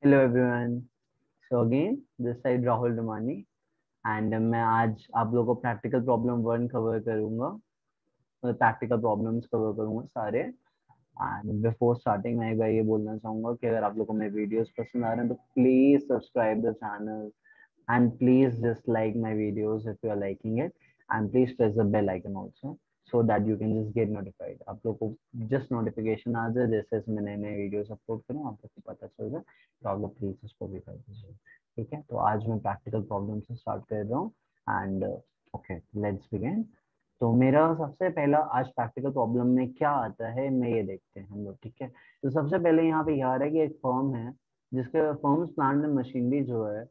Hello everyone. So again this side Rahul Dumani and मैं आज आप लोगों को प्रैक्टिकल प्रॉब्लम 1 कवर करूंगा। प्रैक्टिकल प्रॉब्लम्स कवर करूंगा सारे। एंड बिफोर स्टार्टिंग मैं एक बार ये बोलना चाहूंगा कि अगर आप लोगों को मेरे वीडियोस पसंद आ रहे हैं तो please subscribe the channel and please just like my videos if you are liking it and please press the bell icon also so that you can just get notified. आप लोग को जस्ट नोटिफिकेशन आ जाए जैसे जैसे मैं नए नए videos upload करूँ आप लोग को पता चल जाए, तो आप लोग प्लीज उसको भी कर दीजिए। ठीक है, तो आज मैं प्रैक्टिकल प्रॉब्लम से स्टार्ट कर रहा हूँ एंड ओके लेट्स बिगिन। तो मेरा सबसे पहला आज प्रैक्टिकल प्रॉब्लम में क्या आता है मैं ये देखते हैं हम लोग। ठीक है, तो सबसे पहले यहाँ पे याद है कि एक फर्म है जिसके फर्म्स प्लांट एंड मशीनरी जो है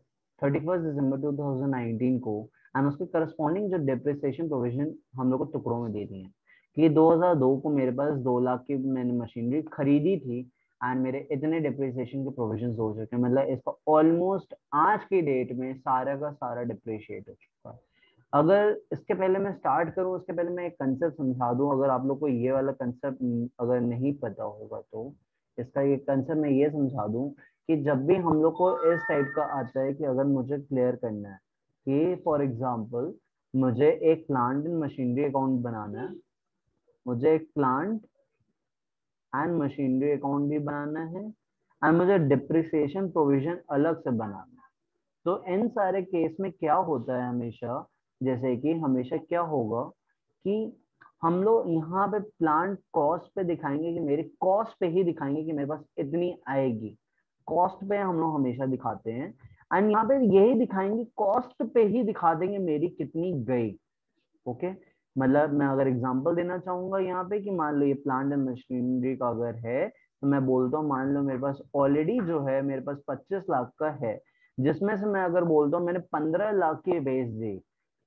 31 दिसंबर 2019 को एंड उसके करस्पॉन्डिंग जो डेप्रिसिएशन प्रोविजन हम लोग को टुकड़ों में दे दिए हैं कि 2002 को मेरे पास 2 लाख की मैंने मशीनरी खरीदी थी एंड मेरे इतने डिप्रिसिएशन के प्रोविजन हो चुके हैं, मतलब इसका ऑलमोस्ट आज की डेट में सारा का सारा डिप्रिशिएट हो चुका है। अगर इसके पहले मैं स्टार्ट करूं उसके पहले मैं एक कंसेप्ट समझा दूं, अगर आप लोग को ये वाला कंसेप्ट अगर नहीं पता होगा तो इसका ये कंसेप्ट मैं ये समझा दूं कि जब भी हम लोग को इस टाइप का आता है कि अगर मुझे क्लियर करना है कि फॉर एग्जांपल मुझे एक प्लांट एंड मशीनरी अकाउंट बनाना है, मुझे एक प्लांट एंड मशीनरी अकाउंट भी बनाना है एंड मुझे डिप्रिसिएशन प्रोविजन अलग से बनाना है। तो इन सारे केस में क्या होता है हमेशा, जैसे कि हमेशा क्या होगा कि हम लोग यहाँ पे प्लांट कॉस्ट पे दिखाएंगे कि मेरी कॉस्ट पे ही दिखाएंगे कि मेरे पास इतनी आएगी। कॉस्ट पे हम लोग हमेशा दिखाते हैं एंड यहाँ पे यही दिखाएंगे, कॉस्ट पे ही दिखा देंगे मेरी कितनी गई। ओके, मतलब मैं अगर एग्जांपल देना चाहूंगा यहाँ पे कि मान लो ये प्लांट एंड मशीनरी का अगर है तो मैं बोलता हूँ मान लो मेरे पास ऑलरेडी जो है मेरे पास 25 लाख का है, जिसमें से मैं अगर बोलता हूँ मैंने 15 लाख की बेच दी।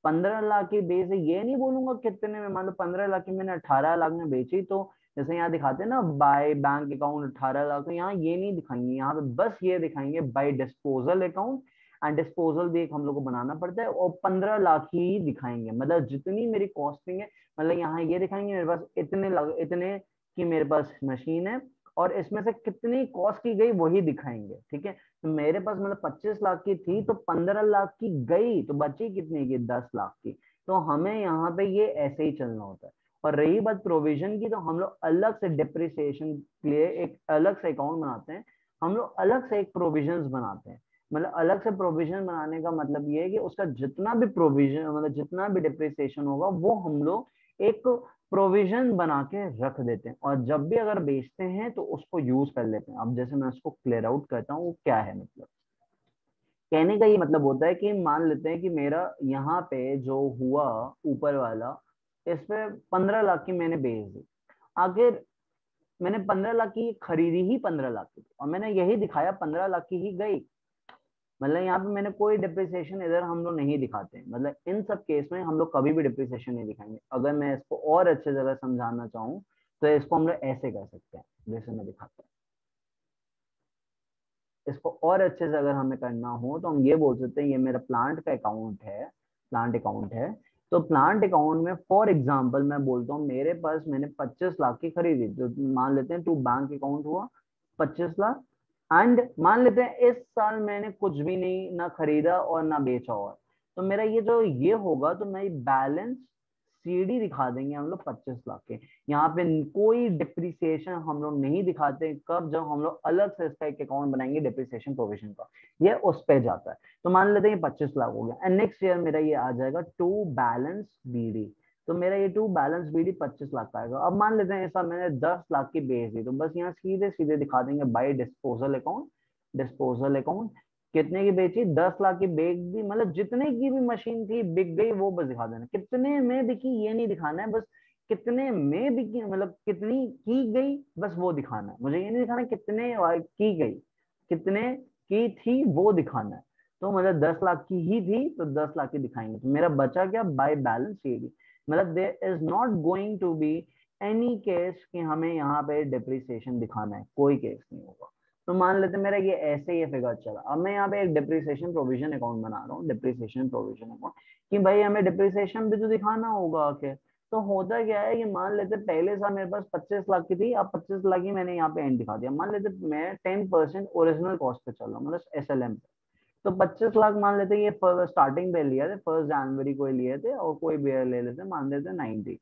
15 लाख की बेच दी, ये नहीं बोलूंगा कितने में, मान लो 15 लाख की मैंने 18 लाख में बेची, तो जैसे यहाँ दिखाते हैं ना बाय बैंक अकाउंट 18 लाख, तो यहाँ ये नहीं दिखाएंगे, यहाँ पे बस ये दिखाएंगे by disposal account and disposal भी एक हम लोग को बनाना पड़ता है और 15 लाख ही दिखाएंगे, मतलब जितनी मेरी कॉस्टिंग है, मतलब यहाँ ये दिखाएंगे मेरे पास इतने की मेरे पास मशीन है और इसमें से कितनी कॉस्ट की गई वही दिखाएंगे। ठीक है, तो मेरे पास मतलब 25 लाख की थी तो 15 लाख की गई तो बची कितने की 10 लाख की। तो हमें यहाँ पे ये ऐसे ही चलना होता है। और रही बात प्रोविजन की, तो हम लोग अलग से डिप्रिसिएशन के लिए एक अलग से अकाउंट बनाते हैं, हम लोग अलग से एक प्रोविजन बनाते हैं। मतलब अलग से प्रोविजन बनाने का मतलब ये है कि उसका जितना भी प्रोविजन मतलब जितना भी डिप्रिसिएशन होगा वो हम लोग एक प्रोविजन बना के रख देते हैं और जब भी अगर बेचते हैं तो उसको यूज कर लेते हैं। अब जैसे मैं उसको क्लियर आउट करता हूँ वो क्या है, मतलब कहने का ये मतलब होता है कि मान लेते हैं कि मेरा यहाँ पे जो हुआ ऊपर वाला, इस पे 15 लाख की मैंने बेच दी। आखिर मैंने 15 लाख की खरीदी ही 15 लाख की और मैंने यही दिखाया 15 लाख की ही गई, मतलब यहाँ पे मैंने कोई डिप्रिसिएशन इधर हम लोग नहीं दिखाते हैं। मतलब इन सब केस में हम लोग कभी भी डिप्रिसिएशन नहीं दिखाएंगे। अगर मैं इसको और अच्छे जगह समझाना चाहूँ तो इसको हम लोग ऐसे कर सकते हैं जैसे मैं दिखाता हूँ। इसको और अच्छे से अगर हमें करना हो तो हम ये बोल सकते हैं ये मेरा प्लांट का अकाउंट है, प्लांट अकाउंट है। तो प्लांट अकाउंट में फॉर एग्जांपल मैं बोलता हूँ मेरे पास मैंने 25 लाख की खरीदी, जो मान लेते हैं टू बैंक अकाउंट हुआ 25 लाख। एंड मान लेते हैं इस साल मैंने कुछ भी नहीं ना खरीदा और ना बेचा, और तो मेरा ये जो ये होगा तो मैं बैलेंस सीडी दिखा देंगे हम लोग 25 लाख के। यहाँ पे कोई डिप्रिसिएशन हम लोग नहीं दिखाते, कब जब हम लोग अलग से इसका एक अकाउंट बनाएंगे डिप्रिसिएशन प्रोविजन का, ये उस पे जाता है। तो मान लेते हैं 25 लाख हो गया एंड नेक्स्ट ईयर मेरा ये आ जाएगा टू बैलेंस बीडी। तो मेरा ये टू बैलेंस बीडी 25 लाख का आएगा। अब मान लेते हैं ऐसा मैंने 10 लाख की बेच दी, तो बस यहाँ सीधे सीधे दिखा देंगे by disposal account. Disposal account कितने की बेची, 10 लाख की बेच दी, मतलब जितने की भी मशीन थी बिक गई वो बस दिखा देना, कितने में बिकी ये नहीं दिखाना है, बस कितने में बिकी मतलब कितनी की गई बस वो दिखाना है। मुझे ये नहीं दिखाना कितने की गई, कितने की थी वो दिखाना है। तो मतलब 10 लाख की ही थी तो 10 लाख की दिखाएंगे, तो मेरा बचा क्या बाय बैलेंस शीट। मतलब there is not going to be any case कि हमें यहाँ पे डिप्रिसिएशन दिखाना है, कोई केस नहीं होगा। तो मान लेते मेरा ये ऐसे ही फिगर चला। अब मैं यहाँ पे एक डिप्रिसिएशन प्रोविजन अकाउंट बना रहा हूँ, डिप्रिसिएशन प्रोविजन अकाउंट, कि भाई हमें डिप्रिसिएशन भी तो दिखाना होगा आके। तो होता क्या है कि मान लेते पहले साल मेरे पास 25 लाख की थी, अब 25 लाख ही मैंने यहाँ पे एंड दिखा दिया। मान लेते मैं 10% ओरिजिनल कॉस्ट पे चल रहा हूँ, मतलब SLM। तो 25 लाख मान लेते ये स्टार्टिंग पे लिए थे, 1 जनवरी को लिए थे, और कोई भी ले लेते मान लेते 90।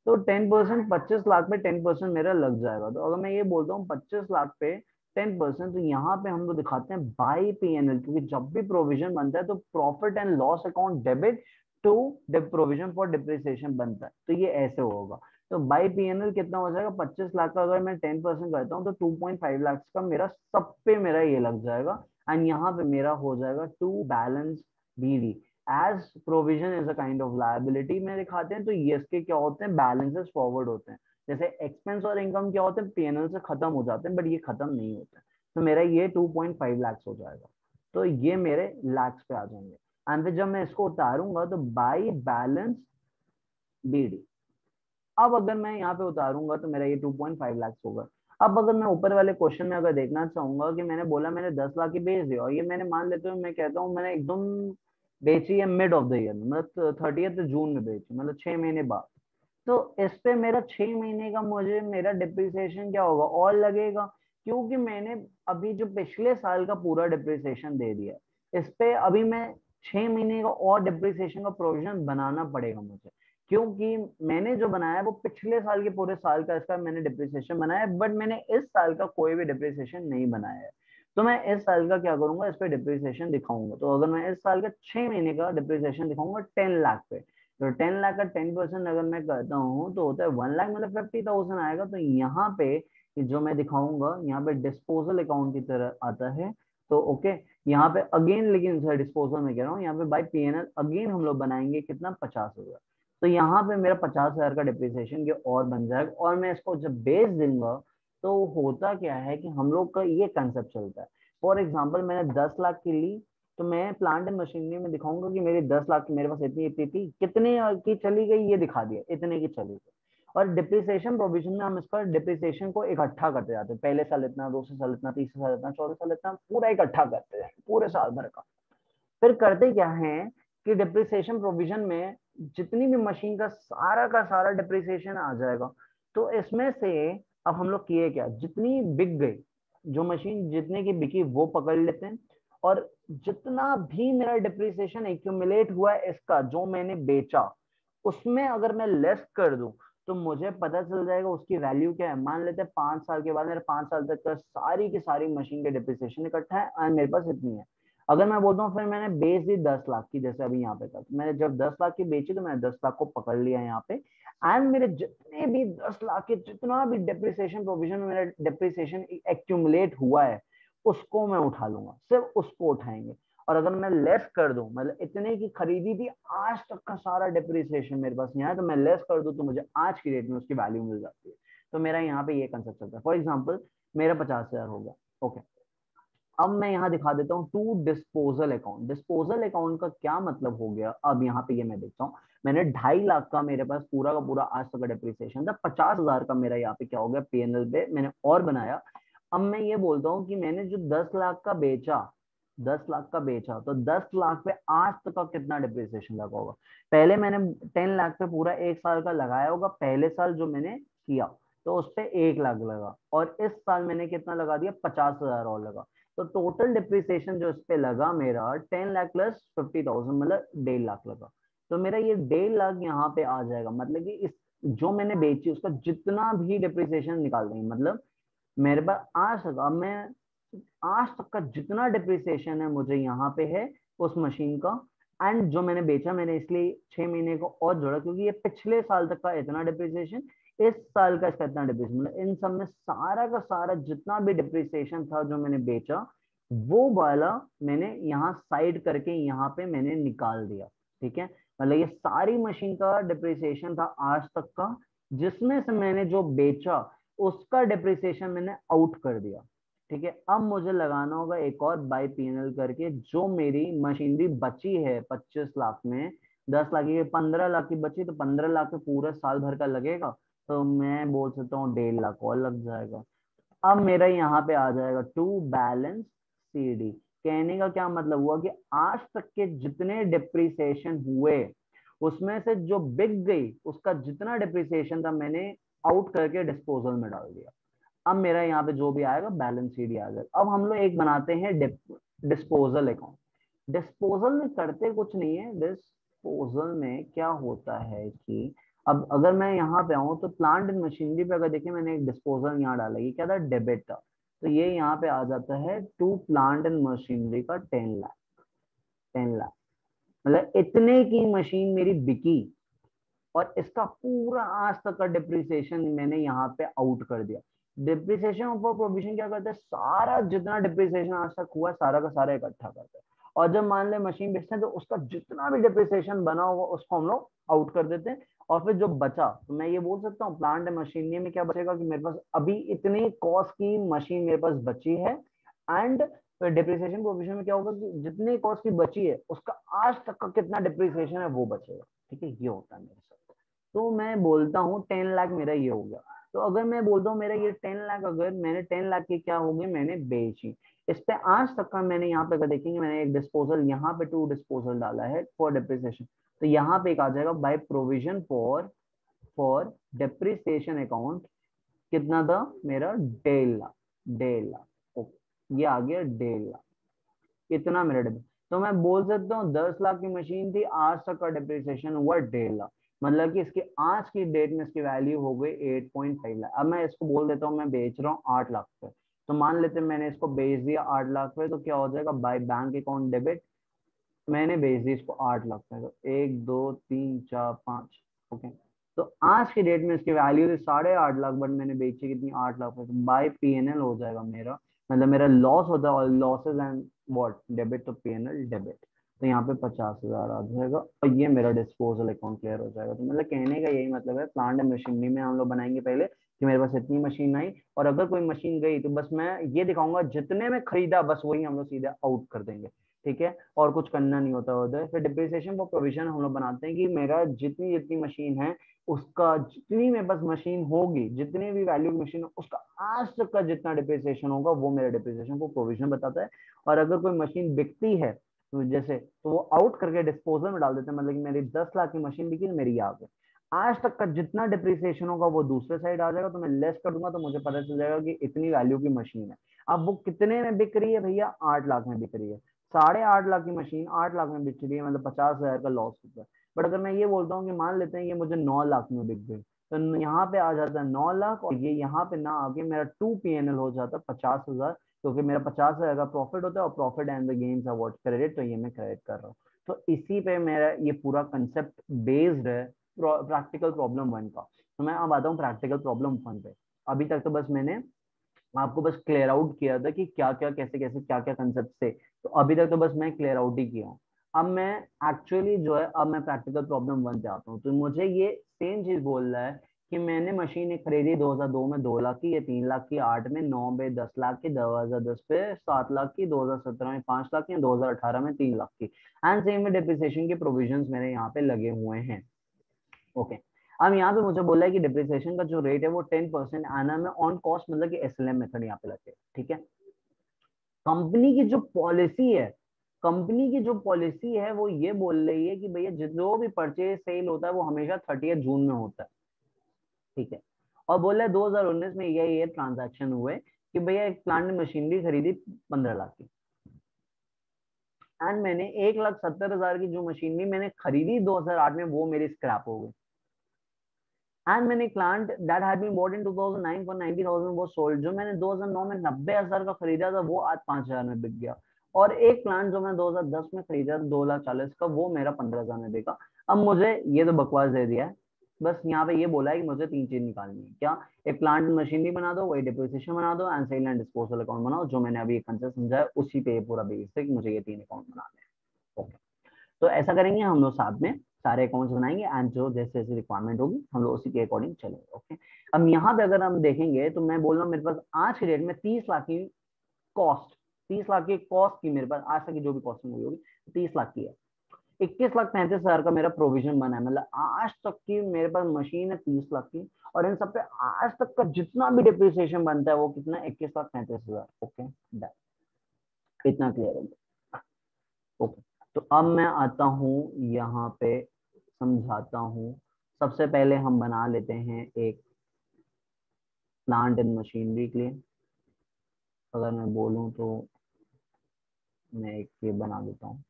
तो 10%, 25 लाख पे 10% मेरा लग जाएगा। तो अगर मैं ये बोलता हूँ 25 लाख पे 10%, तो यहाँ पे हम लोग दिखाते हैं बाई PNL, क्योंकि जब भी प्रोविजन बनता है तो profit and loss account debit to provision for depreciation बनता है, तो ये ऐसे होगा। तो बाई PNL कितना हो जाएगा, 25 लाख का अगर मैं 10% करता हूँ तो 2.5 लाख का मेरा सब पे मेरा ये लग जाएगा। एंड यहाँ पे मेरा हो जाएगा to balance BD as provision is a kind of liability में दिखाते हैं। तो ये इसके क्या होते हैं, बैलेंसेस फॉरवर्ड होते हैं। जैसे एक्सपेंस और इनकम क्या होते हैं, PNL से खत्म हो जाते हैं, बट ये खत्म नहीं होते हैं। तो मेरा ये 2.5 लाख हो जाएगा। तो ये मेरे लैक्स पे आ जाएंगे। एंड फिर जब मैं इसको उतारूंगा तो बाई बैलेंस BD, अब अगर मैं यहाँ पे उतारूंगा तो मेरा ये 2.5 लाख होगा। अब अगर मैं ऊपर वाले क्वेश्चन में अगर देखना चाहूंगा कि मैंने बोला मैंने 10 लाख की बेच दिया, और ये मैंने मान लेते हुए मैं कहता हूँ मैंने एकदम बेची है मिड ऑफ द ईयर, मतलब 30 जून में बेची, मतलब 6 महीने बाद। तो इस पे मेरा 6 महीने का मुझे मेरा डिप्रिसिएशन क्या होगा, और लगेगा, क्योंकि मैंने अभी जो पिछले साल का पूरा डिप्रिसिएशन दे दिया, इस पे अभी मैं 6 महीने का और डिप्रिसिएशन का प्रोविजन बनाना पड़ेगा मुझे, क्योंकि मैंने जो बनाया है वो पिछले साल के पूरे साल का इसका मैंने डिप्रिसिएशन बनाया है, बट मैंने इस साल का कोई भी डिप्रिसिएशन नहीं बनाया है। तो मैं इस साल का क्या करूंगा, इस पे डिप्रिसिएशन दिखाऊंगा। तो अगर मैं इस साल का 6 महीने का डिप्रिसिएशन दिखाऊंगा 10 लाख पे, तो 10 लाख का 10% अगर मैं करता हूँ तो होता है 1 लाख, मतलब 50,000 आएगा। तो यहाँ पे जो मैं दिखाऊंगा यहाँ पे डिस्पोजल अकाउंट की तरह आता है। तो ओके, यहाँ पे अगेन, लेकिन सर डिस्पोजल में कह रहा हूँ, यहाँ पे बाय PNL अगेन हम लोग बनाएंगे कितना, 50,000। तो यहाँ पे मेरा 50,000 का डिप्रिसिएशन के और बन जाएगा। और मैं इसको जब बेच दूंगा तो होता क्या है कि हम लोग का ये कंसेप्ट चलता है। फॉर एग्जाम्पल मैंने 10 लाख की ली, तो मैं प्लांट एंड मशीनरी में दिखाऊंगा कि मेरी 10 लाख की मेरे पास इतनी इतनी थी, कितने की चली गई ये दिखा दिया, इतने की चली गई। और डिप्रिसिएशन प्रोविजन में हम इसका डिप्रिसिएशन को इकट्ठा करते जाते हैं, पहले साल इतना, दूसरे साल इतना, तीसरे साल इतना, चौथे साल इतना, पूरा इकट्ठा करते हैं पूरे साल भर का। फिर करते क्या है कि डिप्रिसिएशन प्रोविजन में जितनी भी मशीन का सारा डिप्रिसिएशन आ जाएगा। तो इसमें से अब हम लोग किए क्या, जितनी बिक गई, जो मशीन जितने की बिकी वो पकड़ लेते हैं, और जितना भी मेरा डिप्रिसिएशन एक्यूमुलेट हुआ है इसका जो मैंने बेचा, उसमें अगर मैं लेस कर दूं तो मुझे पता चल जाएगा उसकी वैल्यू क्या है। मान लेते हैं 5 साल के बाद मेरे 5 साल तक का सारी की सारी मशीन के डिप्रिसिएशन इकट्ठा है और मेरे पास इतनी है। अगर मैं बोलता हूँ फिर मैंने बेच दी 10 लाख की, जैसे अभी यहाँ पे था, तो मैंने जब 10 लाख की बेची तो मैंने 10 लाख को पकड़ लिया यहाँ पे। एंड मेरे जितने भी 10 लाख के जितना भी डिप्रिसिएशन प्रोविजन में मेरा डिप्रिसिएशन एक्यूमुलेट हुआ है उसको मैं उठा लूंगा, सिर्फ उसको उठाएंगे। और अगर मैं लेस कर दूं, मतलब इतने की खरीदी थी, आज तक का सारा डिप्रिसिएशन मेरे पास यहाँ है, तो मैं लेस कर दूं तो मुझे आज की डेट में उसकी वैल्यू मिल जाती है। तो मेरा यहाँ पे ये कंसेप्ट चलता है। फॉर एग्जाम्पल मेरा 50,000 हो गया, ओके। अब मैं यहाँ दिखा देता हूँ to disposal account. Disposal account का क्या मतलब हो गया, अब यहाँ पे ये मैं देखता हूँ, मैंने 2.5 लाख का मेरे पास पूरा का पूरा आज तक का डिप्रिसिएशन था, 50,000 का मेरा यहाँ पे क्या हो गया PNL पे मैंने और बनाया। अब मैं ये बोलता हूँ कि मैंने जो 10 लाख का बेचा, 10 लाख का बेचा, तो 10 लाख पे आज तक का कितना डिप्रिसिएशन लगा होगा। पहले मैंने 10 लाख पे पूरा एक साल का लगाया होगा, पहले साल जो मैंने किया, तो उस पे 1 लाख लगा, और इस साल मैंने कितना लगा दिया, 50,000 और लगा। तो टोटल डिप्रिसिएशन जो इस पे लगा मेरा 10 लाख प्लस 50,000, मतलब 1.5 लाख लगा। तो मेरा ये 1.5 लाख यहाँ पे आ जाएगा, मतलब कि इस जो मैंने बेची उसका जितना भी डिप्रिसिएशन निकाल देंगे, मतलब मेरे पास आज तक, अब मैं आज तक का जितना डिप्रिसिएशन है मुझे यहाँ पे है उस मशीन का। एंड जो मैंने बेचा, मैंने इसलिए 6 महीने को और जोड़ा क्योंकि ये पिछले साल तक का इतना डिप्रिसिएशन, इस साल का इसका इतना डिप्रिसिएशन, मतलब इन सब में सारा का सारा जितना भी डिप्रिसिएशन था जो मैंने बेचा, वो वाला मैंने यहाँ साइड करके यहाँ पे मैंने निकाल दिया। ठीक है, मतलब ये सारी मशीन का डिप्रिसिएशन था आज तक का, जिसमें से मैंने जो बेचा उसका डिप्रिसिएशन मैंने आउट कर दिया। ठीक है, अब मुझे लगाना होगा एक और बाई PNL करके, जो मेरी मशीनरी बची है 25 लाख में, 10 लाख की 15 लाख की बची, तो 15 लाख के पूरे साल भर का लगेगा, तो मैं बोल सकता हूँ 1.5 लाख और लग जाएगा। अब मेरा यहाँ पे आ जाएगा टू बैलेंस CD। कहने का क्या मतलब हुआ कि आज तक के जितने डिप्रिसिएशन हुए उसमें से जो बिक गई उसका जितना डिप्रिसिएशन था मैंने आउट करके डिस्पोजल में डाल दिया। अब मेरा यहाँ पे जो भी आएगा बैलेंस शीट आ जाएगा। अब हम लोग एक बनाते हैं डिस्पोजल अकाउंट। डिस्पोजल में करते कुछ नहीं है। डिस्पोजल में क्या होता है कि अब अगर मैं यहाँ पे आऊँ तो प्लांट एंड मशीनरी पे अगर देखिए मैंने एक डिस्पोजल यहाँ डाला, ये क्या था, डेबिट था, तो ये यहाँ पे आ जाता है टू प्लांट एंड मशीनरी का 10 लाख। 10 लाख मतलब इतने की मशीन मेरी बिकी और इसका पूरा आज तक का डिप्रिसिएशन मैंने यहाँ पे आउट कर दिया। डिप्रिसिएशन ऑफ प्रोविजन क्या करता है, सारा जितना डिप्रिसिएशन आज तक हुआ सारा का सारा इकट्ठा करता है, और जब मान ले मशीन बेचते हैं तो उसका जितना भी डिप्रिसिएशन बना होगा उसको हम लोग आउट कर देते हैं। और फिर जो बचा तो मैं ये बोल सकता हूँ प्लांट मशीनरी में क्या बचेगा कि मेरे पास अभी इतनी कॉस्ट की मशीन मेरे पास बची है, एंड डिप्रिसिएशन प्रोविजन में क्या होगा कि जितनी कॉस्ट की बची है उसका आज तक का कितना डिप्रिसिएशन है वो बचेगा। ठीक है, ये होता है मेरे साथ। तो मैं बोलता हूँ 10 लाख मेरा ये हो गया। तो अगर मैं बोलता हूँ मेरा ये 10 लाख, अगर मैंने 10 लाख की क्या होगी मैंने बेची, इस पे आज तक का मैंने यहाँ पे अगर देखेंगे मैंने एक डिस्पोजल यहाँ पे टू डिस्पोजल डाला है फॉर डिप्रिसिएशन, तो यहाँ पे एक आ जाएगा by provision for depreciation account, कितना था मेरा 1.5 लाख। 1.5 लाख ओके, ये आ गया 1.5 लाख, इतना मेरा डिप्रिसिएशन। तो मैं बोल सकता हूँ 10 लाख की मशीन थी, आज तक का डिप्रिसिएशन हुआ 1.5 लाख, मतलब कि इसकी आज की डेट में इसकी वैल्यू हो गई 8.5 लाख। अब मैं इसको बोल देता हूँ मैं बेच रहा हूँ 8 लाख पे, तो मान लेते हैं मैंने इसको बेच दिया 8 लाख पे, तो क्या हो जाएगा बाय बैंक अकाउंट डेबिट, मैंने बेच दी इसको 8 लाख पे, तो 1 2 3 4 5 ओके। तो आज की डेट में इसकी वैल्यू थी 8.5 लाख, बट मैंने बेची कितनी 8 लाख पे, तो बाय पीएनएल हो जाएगा मेरा, मतलब मेरा लॉस होता है, और लॉसेज एंड व्हाट डेबिट, तो पीएनएल डेबिट, तो यहाँ पे 50,000 आ जाएगा, और ये मेरा डिस्पोजल अकाउंट क्लियर हो जाएगा। तो मतलब कहने का यही मतलब है, प्लांट एंड मशीनरी में हम लोग बनाएंगे पहले कि मेरे पास इतनी मशीन आई, और अगर कोई मशीन गई तो बस मैं ये दिखाऊंगा जितने में खरीदा बस वही हम लोग सीधे आउट कर देंगे। ठीक है, और कुछ करना नहीं होता उधर। फिर डिप्रिसिएशन फॉर प्रोविजन हम लोग बनाते हैं कि मेरा जितनी जितनी मशीन है उसका जितनी मेरे पास मशीन होगी, जितनी भी वैल्यू की मशीन उसका आज तक का जितना डिप्रिसिएशन होगा वो मेरा डिप्रिसिएशन फॉर प्रोविजन बताता है। और अगर कोई मशीन बिकती है तो जैसे तो वो आउट करके डिस्पोजल में डाल देते हैं, मतलब कि मेरी 10 लाख की मशीन बिकी मेरी यहाँ पे आज तक का जितना डिप्रिसिएशन होगा वो दूसरे साइड आ जाएगा, तो मैं लेस कर दूंगा तो मुझे पता चल जाएगा कि इतनी वैल्यू की मशीन है। अब वो कितने में बिक रही है भैया, 8 लाख में बिक रही है। 8.5 लाख की मशीन 8 लाख में बिक रही है, मतलब 50,000 का लॉस होता है। बट अगर मैं ये बोलता हूँ कि मान लेते हैं ये मुझे 9 लाख में बिक गई, तो यहाँ पे आ जाता है 9 लाख, और ये यहाँ पे ना आके मेरा 2 PNL हो जाता है 50,000, क्योंकि मेरा 50,000 का प्रॉफिट होता है, और profit and the gains are what credit, तो ये मैं क्रेडिट कर रहा हूँ। तो इसी पे मेरा ये पूरा कंसेप्ट बेस्ड है प्रैक्टिकल प्रॉब्लम 1 का। तो मैं अब आता हूँ प्रैक्टिकल प्रॉब्लम 1 पे। अभी तक तो बस मैंने आपको बस क्लियर आउट किया था कि क्या क्या कैसे कैसे क्या क्या कंसेप्ट थे, तो अभी तक तो बस मैं क्लियर आउट ही किया हूँ। अब मैं एक्चुअली जो है अब मैं प्रैक्टिकल प्रॉब्लम 1 पे आता हूँ। तो मुझे ये सेम चीज बोल रहा है कि मैंने मशीन एक खरीदी 2002 में 2 लाख की, ये 3 लाख की, 8 में 9 में 10 लाख की, 2010 पे 7 लाख की, 2017 में 5 लाख की, 2018 में 3 लाख की, एंड सेम में डिप्रिसिएशन के प्रोविजंस मेरे यहाँ पे लगे हुए हैं। ओके, अब यहाँ पे मुझे बोला है कि डिप्रिसिएशन का जो रेट है वो 10% आना में ऑन कॉस्ट, मतलब कि एसएलएम मेथड यहाँ पे लगे। ठीक है, कंपनी की जो पॉलिसी है, कंपनी की जो पॉलिसी है वो ये बोल रही है कि भैया जो भी परचेज सेल होता है वो हमेशा 30 जून में होता है। ठीक है, और बोल रहे 2019 में ये ट्रांजैक्शन हुए कि भैया एक प्लांट मशीनरी खरीदी 15 लाख की, एंड मैंने 1,70,000 की जो मशीनरी मैंने खरीदी 2008 में वो मेरी स्क्रैप हो गई, एंड मैंने plant that had been bought in 2009 for 90,000 वो सोल्ड, जो मैंने 2009 में 90,000 का खरीदा था वो आज 5,000 में बिक गया। और एक प्लांट जो मैं 2010 में खरीदा था 2,40,000 का, वो मेरा 15,000 में बिका। अब मुझे ये तो बकवास दे दिया है, बस यहाँ पे ये बोला है कि मुझे 3 चीज निकालनी है, क्या, एक प्लांट मशीनरी बना दो, वही डिप्रिसिएशन बना दो, and sale and disposal account बनाओ, जो मैंने अभी एक कंसेप्ट समझाया उसी पे ये पूरा बेसिक मुझे ये 3 अकाउंट बनाने हैं। ओके, तो ऐसा करेंगे हम लोग साथ में सारे अकाउंट्स बनाएंगे, एंड जो जैसे जैसे रिक्वायरमेंट होगी हम लोग उसी के अकॉर्डिंग चलेंगे। ओके, अब यहाँ पे अगर हम देखेंगे तो मैं बोल रहा हूँ मेरे पास आज की डेट में 30 लाख की कॉस्ट, 30 लाख की कॉस्ट की मेरे पास आज तक की जो भी कॉस्टिंग हुई होगी 30 लाख की है। 21,35,000 का मेरा प्रोविजन बना है, मतलब आज तक की मेरे पास मशीन है 30 लाख की, और इन सब पे आज तक का जितना भी डिप्रिसिएशन बनता है वो कितना 21,35,000। ओके, इतना क्लियर हो गया। ओके, तो अब मैं आता हूँ यहाँ पे समझाता हूँ। सबसे पहले हम बना लेते हैं एक प्लांट एंड मशीनरी के लिए। अगर मैं बोलूँ तो मैं एक ये बना देता हूँ।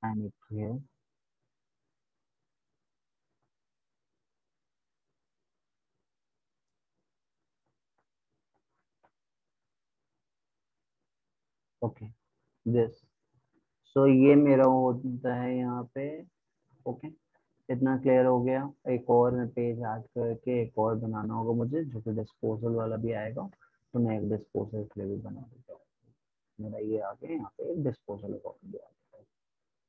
And here okay this. So ये मेरा होता है यहाँ पे। ओके इतना क्लियर हो गया। एक और मैं पेज ऐड करके एक और बनाना होगा मुझे, जो कि डिस्पोजल वाला भी आएगा। तो मैं एक डिस्पोजल के लिए भी बना देता हूँ। मेरा ये आ गया यहाँ पे, एक डिस्पोजल अकाउंट भी आ गया।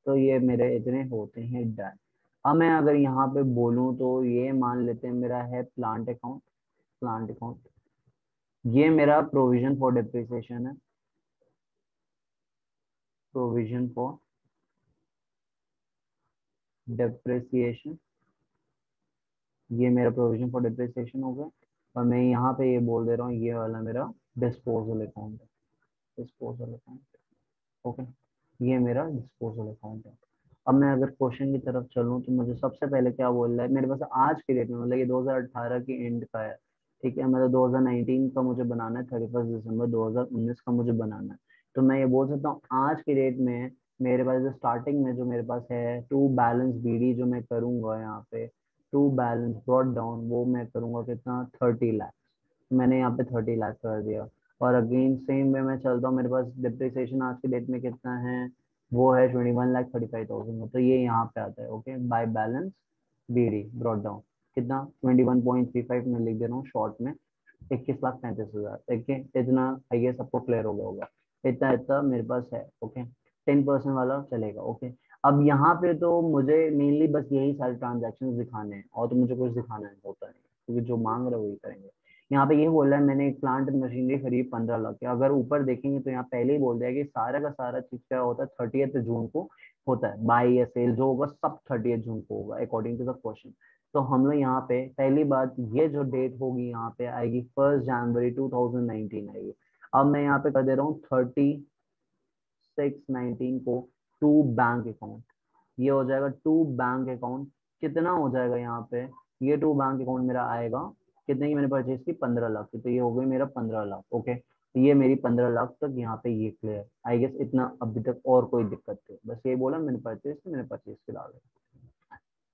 तो ये मेरे इतने होते हैं डन। अब मैं अगर यहाँ पे बोलूँ तो ये मान लेते हैं मेरा है प्लांट अकाउंट। प्लांट अकाउंट ये मेरा प्रोविजन फॉर डिप्रिसिएशन है। प्रोविजन फॉर डिप्रिसिएशन, ये मेरा प्रोविजन फॉर डिप्रिसिएशन हो गया। और मैं यहाँ पे ये बोल दे रहा हूँ ये वाला मेरा डिस्पोजल अकाउंट है। डिस्पोजल अकाउंट ओके, ये मेरा डिस्पोजल अकाउंट है। अब मैं अगर क्वेश्चन की तरफ चलूँ तो मुझे सबसे पहले क्या बोल रहा है मेरे पास आज के डेट में, मतलब ये 2018 की एंड का है। ठीक है, मतलब 2019 का मुझे बनाना है, 31 दिसंबर 2019 का मुझे बनाना है। तो मैं ये बोल सकता हूँ आज के डेट में मेरे पास जो स्टार्टिंग में जो मेरे पास है टू बैलेंस बीडी जो मैं करूंगा यहाँ पे, टू बैलेंस ब्रॉट डाउन वो मैं करूंगा कितना 30 लाख। मैंने यहाँ पे 30 लाख कर दिया। और अगेन सेम वे में चलता हूँ, मेरे पास डिप्रिसिएशन आज के डेट में कितना है, वो है 21,35,000। तो ये यहाँ पे आता है। Okay by balance B D brought down कितना 21.35 में लिख दे रहा हूँ शॉर्ट में, 21,35,000। देखिए इतना आई गेस सबको क्लियर हो गया होगा। इतना इतना मेरे पास है। ओके 10% वाला चलेगा। ओके अब यहाँ पे तो मुझे मेनली बस यही सारे ट्रांजेक्शन दिखाने हैं, और तो मुझे कुछ दिखाना नहीं होता नहीं, क्योंकि जो मांग रहे हो वही करेंगे। यहाँ पे ये बोल रहा है मैंने एक प्लांट एंड मशीनरी खरीद 15 लाख की। अगर ऊपर देखेंगे तो यहाँ पहले ही बोल दिया कि सारा का सारा चीज क्या होता है 30 जून को होता है, बाय या सेल जो होगा सब 30 जून को होगा अकॉर्डिंग टू द क्वेश्चन। तो हम लोग यहाँ पे पहली बात ये जो डेट होगी यहाँ पे आएगी 1 जनवरी 2019 आएगी। अब मैं यहाँ पे कर दे रहा हूँ 36/19 को टू बैंक अकाउंट। ये हो जाएगा टू बैंक अकाउंट। कितना हो जाएगा यहाँ पे, ये टू बैंक अकाउंट मेरा आएगा कितने की मैंने परचेज की 15 लाख की, तो ये हो गई मेरा 15 लाख। ओके तो ये मेरी 15 लाख तक यहाँ पे ये क्लियर आई गेस। इतना अभी तक और कोई दिक्कत नहीं, बस ये बोला मैंने परचेज की, मैंने परचेज की डाल।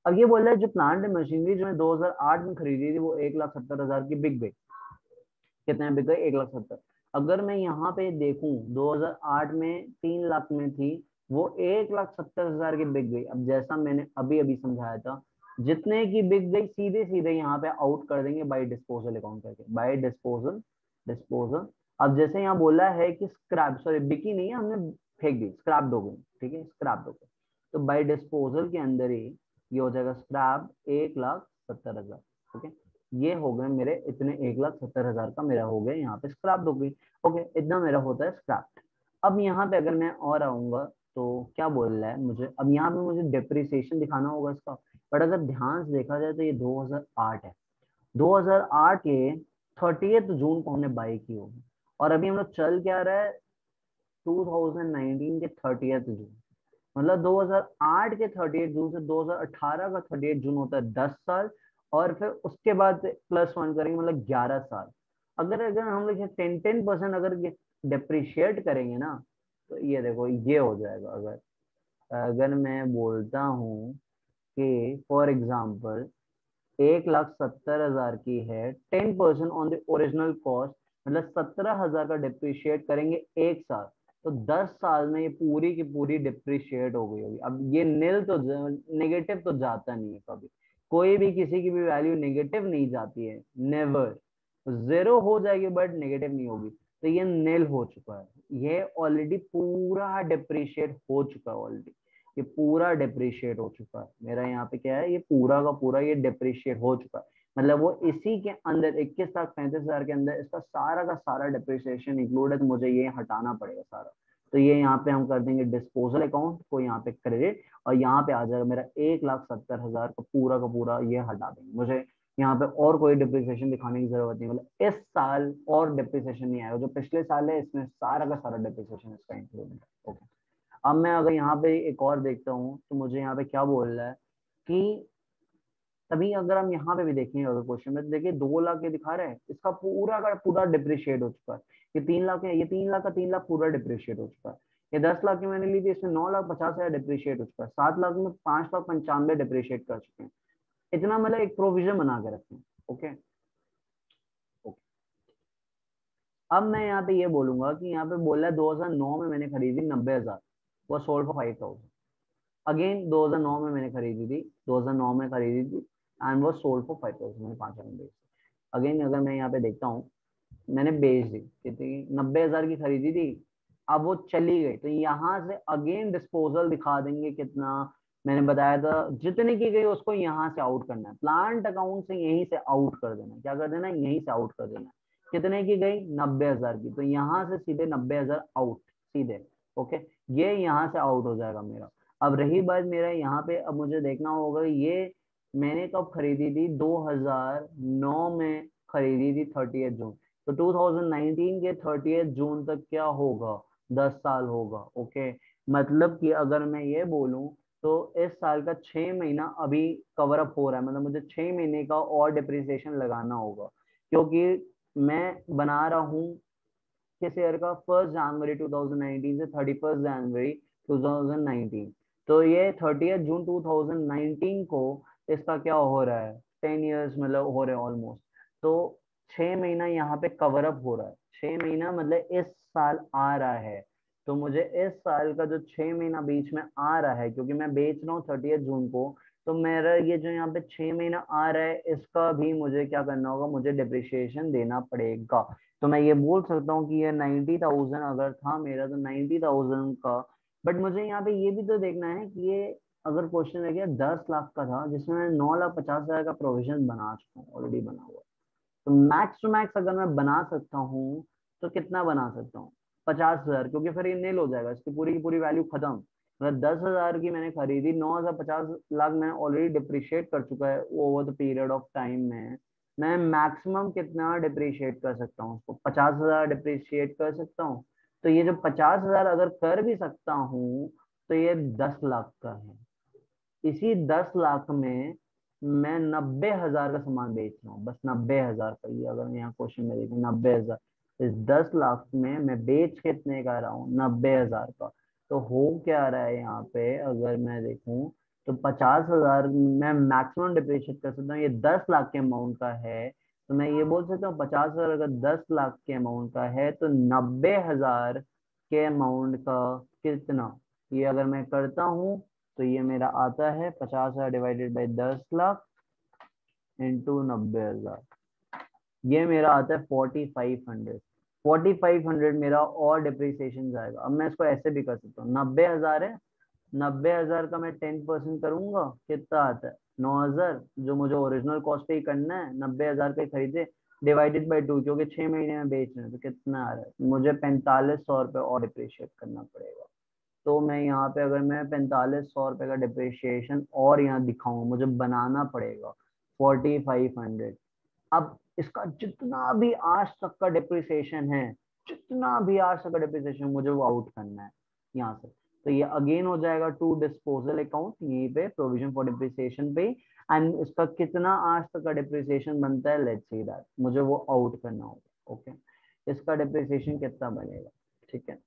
अब ये बोल रहा है जो प्लांट मशीनरी जो मैं 2008 में खरीदी थी वो 1,70,000 की बिक गई। कितने में बिक गई 1,70,000। अगर मैं यहाँ पे देखूं 2008 में 3 लाख में थी, वो 1,70,000 की बिक गई। अब जैसा मैंने अभी अभी समझाया था, जितने की बिक गई सीधे सीधे यहाँ पे आउट कर देंगे बाय डिस्पोजल अकाउंट करके, बाय डिस्पोजल। डिस्पोजल अब जैसे यहाँ बोला है कि स्क्रैप, सॉरी बिकी नहीं है, हमने फेंक दी, स्क्रैप हो गई। ठीक है स्क्रैप हो गई, तो बाय डिस्पोजल के अंदर ही ये हो जाएगा स्क्रैप 1,70,000। ओके ये हो गए मेरे इतने 1,70,000 का मेरा हो गया यहाँ पे स्क्रैप हो गई। ओके इतना मेरा होता है स्क्रैप। अब यहाँ पे अगर मैं और आऊंगा तो क्या बोल रहा है मुझे, अब यहाँ पे मुझे डिप्रिसिएशन दिखाना होगा इसका। बट अगर ध्यान से देखा जाए तो ये 2008 है। 2008 के 30 जून को हमने बाई की होगी, और अभी हम लोग चल क्या रहा है 2019 के 30 जून। मतलब 2008 के 30 जून से 2018 का 30 जून होता है 10 साल। और फिर उसके बाद +1 करेंगे मतलब 11 साल। अगर अगर हम लोग 10% अगर डिप्रिशिएट करेंगे ना, तो ये देखो ये हो जाएगा। अगर अगर मैं बोलता हूँ कि फॉर एग्जाम्पल 1,70,000 की है, 10% ऑन द ओरिजिनल कॉस्ट, मतलब 17,000 का डिप्रिशिएट करेंगे एक साल। तो 10 साल में ये पूरी की पूरी डिप्रिशिएट हो गई होगी। अब ये नील तो नेगेटिव तो जाता नहीं है कभी, कोई भी किसी की भी वैल्यू नेगेटिव नहीं जाती है, नेवर। जीरो हो जाएगी बट नेगेटिव नहीं होगी। तो ये नील हो चुका है, ये ऑलरेडी पूरा डिप्रिशिएट हो चुका है ऑलरेडी। ये पूरा डिप्रिशिएट हो चुका है मेरा, यहाँ पे क्या है ये पूरा का पूरा ये डिप्रिशिएट हो चुका है। मतलब वो इसी के अंदर 21,35,000 के अंदर इसका सारा का सारा डिप्रिसिएशन इंक्लूड है, तो मुझे ये हटाना पड़ेगा सारा। तो ये यहाँ पे हम कर देंगे डिस्पोजल अकाउंट को यहाँ पे क्रेडिट, और यहाँ पे आ जाएगा मेरा 1,70,000 का पूरा ये हटा देंगे। मुझे यहाँ पे और कोई डिप्रिसिएशन दिखाने की जरूरत नहीं, मतलब इस साल और डिप्रिसिएशन नहीं आएगा। जो पिछले साल है इसमें सारा का सारा डिप्रिसिएशन इसका इंक्लूड है। ओके अब मैं अगर यहाँ पे एक और देखता हूँ तो मुझे यहाँ पे क्या बोल रहा है कि तभी अगर हम यहाँ पे भी देखेंगे अगर क्वेश्चन में तो देखिए 2 लाख ये दिखा रहे हैं, इसका पूरा का पूरा डिप्रिशिएट हो चुका है। ये 3 लाख है, ये 3 लाख का 3 लाख पूरा डिप्रिशिएट हो चुका है। ये 10 लाख की मैंने ली थी, इसमें 9,50,000 डिप्रिशिएट हो चुका है। 7 लाख में 5,95,000 डिप्रिशिएट कर चुके हैं। इतना मतलब एक प्रोविजन बना के रखें। ओके, अब मैं यहाँ पे ये बोलूंगा कि यहाँ पे बोला है 2009 में मैंने खरीदी 90,000, वो सोल्ड फॉर 5,000। अगेन 2009 में मैंने खरीदी थी, 2009 में खरीदी थी एंड वो सोल्ड फॉर 5,000, मैंने 5,000 बेच दी। अगेन अगर मैं यहाँ पे देखता हूँ, मैंने बेच दी कितनी, 90,000 की खरीदी थी, अब वो चली गई, तो यहाँ से अगेन डिस्पोजल दिखा देंगे कितना। मैंने बताया था जितने की गई उसको यहाँ से आउट करना है, प्लांट अकाउंट से यहीं से आउट कर देना है। क्या कर देना है, यहीं से आउट कर देना है। कितने की गई, 90,000 की, तो यहाँ से सीधे 90,000 आउट सीधे। ओके, ये यहाँ से आउट हो जाएगा मेरा। अब रही बात मेरा यहाँ पे, अब मुझे देखना होगा ये मैंने कब खरीदी थी, 2009 में खरीदी थी 30 जून, तो 2019 के 30 जून तक क्या होगा, 10 साल होगा। ओके, मतलब कि अगर मैं ये बोलूं तो इस साल का 6 महीना अभी कवर अप हो रहा है, मतलब मुझे 6 महीने का और डिप्रिसिएशन लगाना होगा, क्योंकि मैं बना रहा हूँ किस ईयर का, 1 जनवरी 2019 से 31 जनवरी 2019। तो ये 30 जून 2019 को इसका क्या हो रहा है, 10 इयर्स मतलब हो रहे हैं ऑलमोस्ट। तो 6 महीना यहाँ पे कवर अप हो रहा है, 6 महीना मतलब इस साल आ रहा है। तो मुझे इस साल का जो 6 महीना बीच में आ रहा है, क्योंकि मैं बेच रहा हूँ 30 जून को, तो मेरा ये जो यहाँ पे 6 महीना आ रहा है इसका भी मुझे क्या करना होगा, मुझे डिप्रिशिएशन देना पड़ेगा। तो मैं ये बोल सकता हूँ कि ये 90,000 अगर था मेरा, तो 90,000 का। बट मुझे यहाँ पे ये भी तो देखना है कि ये अगर क्वेश्चन रह गया 10 लाख का था, जिसमें मैं 9,50,000 का प्रोविजन बना चुका हूँ, ऑलरेडी बना हुआ। तो मैक्स टू मैक्स अगर मैं बना सकता हूँ तो कितना बना सकता हूँ, 50,000, क्योंकि फिर ये नील हो जाएगा, इसकी पूरी की पूरी वैल्यू खत्म। मतलब 10,000 की मैंने खरीदी, 9,000 50 लाख मैंने ऑलरेडी डिप्रिशिएट कर चुका है over the period of time में। मैं मैक्सिमम कितना डिप्रिशिएट कर सकता हूँ उसको, 50,000 डिप्रिशिएट कर सकता हूँ। तो ये जो 50,000 अगर कर भी सकता हूँ, तो ये 10 लाख का है। इसी 10 लाख में मैं 90,000 का सामान बेच रहा हूँ, बस 90,000 का। ये अगर यहाँ क्वेश्चन में देखें 90,000, इस 10 लाख में मैं बेच कितने का रहा हूँ, 90,000 का। तो हो क्या रहा है यहाँ पे अगर मैं देखूं, तो 50,000 मैं मैक्सिमम डिप्रिशिएट कर सकता हूँ, ये 10 लाख के अमाउंट का है। तो मैं ये बोल सकता हूँ 50,000 अगर 10 लाख के अमाउंट का है, तो 90,000 के अमाउंट का कितना, ये अगर मैं करता हूँ तो ये मेरा आता है 50,000 डिवाइडेड बाई 10 लाख इंटू 90,000, ये मेरा आता है 4,500। 4,500 मेरा और डिप्रिसिएशन जाएगा। अब मैं इसको ऐसे भी कर सकता हूँ, 90,000 है, 90,000 का मैं 10% करूंगा, कितना आता है, 9,000, जो मुझे ओरिजिनल कॉस्ट पे ही करना है, 90,000 का ही खरीदे, डिवाइडेड बाई 2, क्योंकि 6 महीने में बेच रहे हैं, तो कितना आ रहा है, मुझे 4,500 रुपये और डिप्रिशिएट करना पड़ेगा। तो मैं यहाँ पे अगर मैं 4,500 रुपये का डिप्रिशिएशन और यहाँ दिखाऊं, मुझे बनाना पड़ेगा 4,500। अब इसका जितना भी आज तक का डिप्रिसिएशन है, जितना भी आज तक का डिप्रिसिएशन, मुझे वो आउट करना है यहाँ से। तो ये अगेन हो जाएगा टू डिस्पोजल अकाउंट, यहीं पे प्रोविजन फॉर डिप्रिसिएशन पे, एंड इसका कितना आज तक का डिप्रिसिएशन बनता है, लेट्स सी दैट, मुझे वो आउट करना होगा। ओके, इसका डिप्रिसिएशन कितना बनेगा, ठीक है।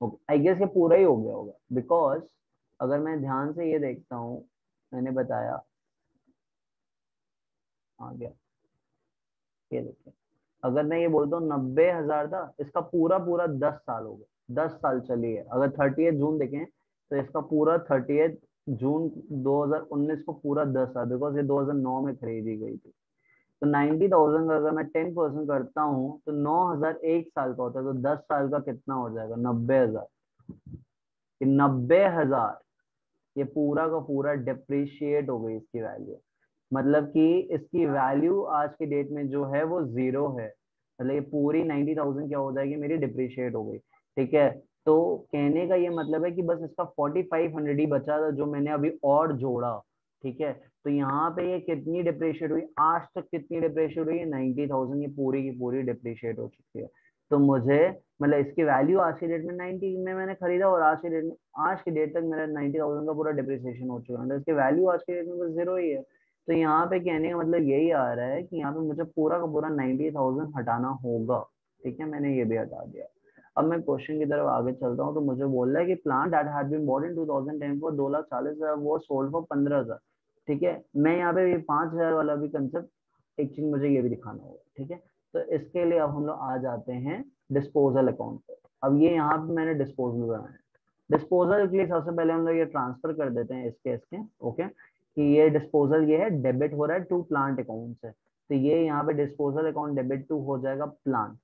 ओके, आई गेस ये पूरा ही हो गया होगा, बिकॉज अगर मैं ध्यान से ये देखता हूँ, मैंने बताया आ गया, ये देखिए, अगर मैं ये बोलता हूँ 90,000 था, इसका पूरा पूरा 10 साल हो गए, 10 साल चली है। अगर 30 जून देखें तो इसका पूरा 30 जून 2019 को पूरा 10 साल, बिकॉज ये 2009 में खरीदी गई थी। तो 90,000 अगर मैं 10% करता हूँ तो 9,000 एक साल का होता है, तो 10 साल का कितना हो जाएगा, 90,000। 90,000 ये पूरा का पूरा डिप्रिशिएट हो गई इसकी वैल्यू, मतलब कि इसकी वैल्यू आज की डेट में जो है वो 0 है। मतलब ये पूरी 90,000 क्या हो जाएगी, मेरी डिप्रिशिएट हो गई, ठीक है। तो कहने का ये मतलब है कि बस इसका 4,500 ही बचा था, जो मैंने अभी और जोड़ा, ठीक है। तो यहाँ पे ये कितनी डिप्रिशिएट हुई, आज तक कितनी डिप्रिशिएट हुई है, 90,000, ये पूरी की पूरी डिप्रिशिएट हो चुकी है। तो मुझे मतलब इसकी वैल्यू आज की डेट में 90 में मैंने खरीदा, और आज की डेट में, आज की डेट तक मेरा 90,000 का पूरा डिप्रिसिएशन हो चुका है, मतलब इसकी वैल्यू आज की डेट में बस जीरो ही है। तो यहाँ पे कहने का मतलब यही आ रहा है कि यहाँ पे मुझे पूरा का पूरा 90,000 हटाना होगा। ठीक है, मैंने ये भी हटा दिया। अब मैं क्वेश्चन की तरफ आगे चलता हूँ। तो मुझे बोल रहा है कि plant that had been bought in 2010 for 2,40,000 वो सोल्ड फॉर 15,000। ठीक है, मैं यहाँ पे ये 5,000 वाला भी कंसेप्ट, एक चीज मुझे ये भी दिखाना होगा। ठीक है, तो इसके लिए अब हम लोग आ जाते हैं डिस्पोजल अकाउंट पे। अब ये यहाँ पे मैंने डिस्पोजल बनाया है। डिस्पोजल के लिए सबसे पहले हम लोग ये ट्रांसफर कर देते हैं इसके ओके, कि ये डिस्पोजल ये है डेबिट हो रहा है टू प्लांट अकाउंट से। तो ये यहाँ पे डिस्पोजल अकाउंट डेबिट टू हो जाएगा प्लांट,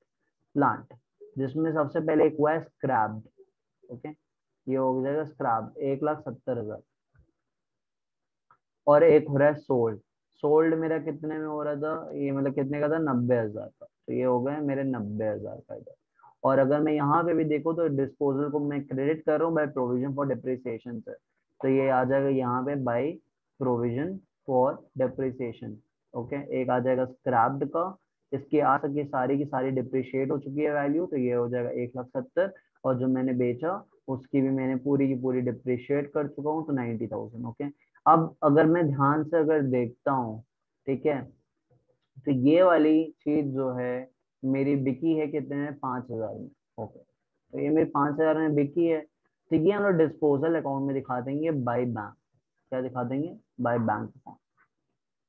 प्लांट जिसमें सबसे पहले एक हुआ है स्क्रैप्ड। ओके, ये हो जाएगा स्क्रैप 1,70,000, और एक हो रहा है सोल्ड। सोल्ड मेरा कितने में हो रहा था, ये मतलब कितने का था, 90,000 का। तो ये हो गए मेरे 90,000 का इधर। और अगर मैं यहाँ पे भी देखूँ तो डिस्पोजल को मैं क्रेडिट कर रहा हूँ बाय प्रोविजन फॉर डिप्रिसिएशन से, तो ये आ जाएगा यहाँ पे bye provision for depreciation. Okay, एक आ जाएगा स्क्रैप्ड का, इसकी आ सके सारी की सारी डिप्रिशिएट हो चुकी है वैल्यू, तो ये हो जाएगा 1,70,000। और जो मैंने बेचा उसकी भी मैंने पूरी की पूरी डिप्रिशिएट कर चुका हूँ, तो 90,000। ओके, अब अगर मैं ध्यान से अगर देखता हूँ, ठीक है, तो ये वाली चीज जो है मेरी बिकी है कितने में, 5,000 में। ओके, तो ये मेरी 5,000 में बिकी है। तो ये हम लोग डिस्पोजल अकाउंट में दिखा देंगे बाय बैंक। क्या दिखा देंगे, बाय बैंक अकाउंट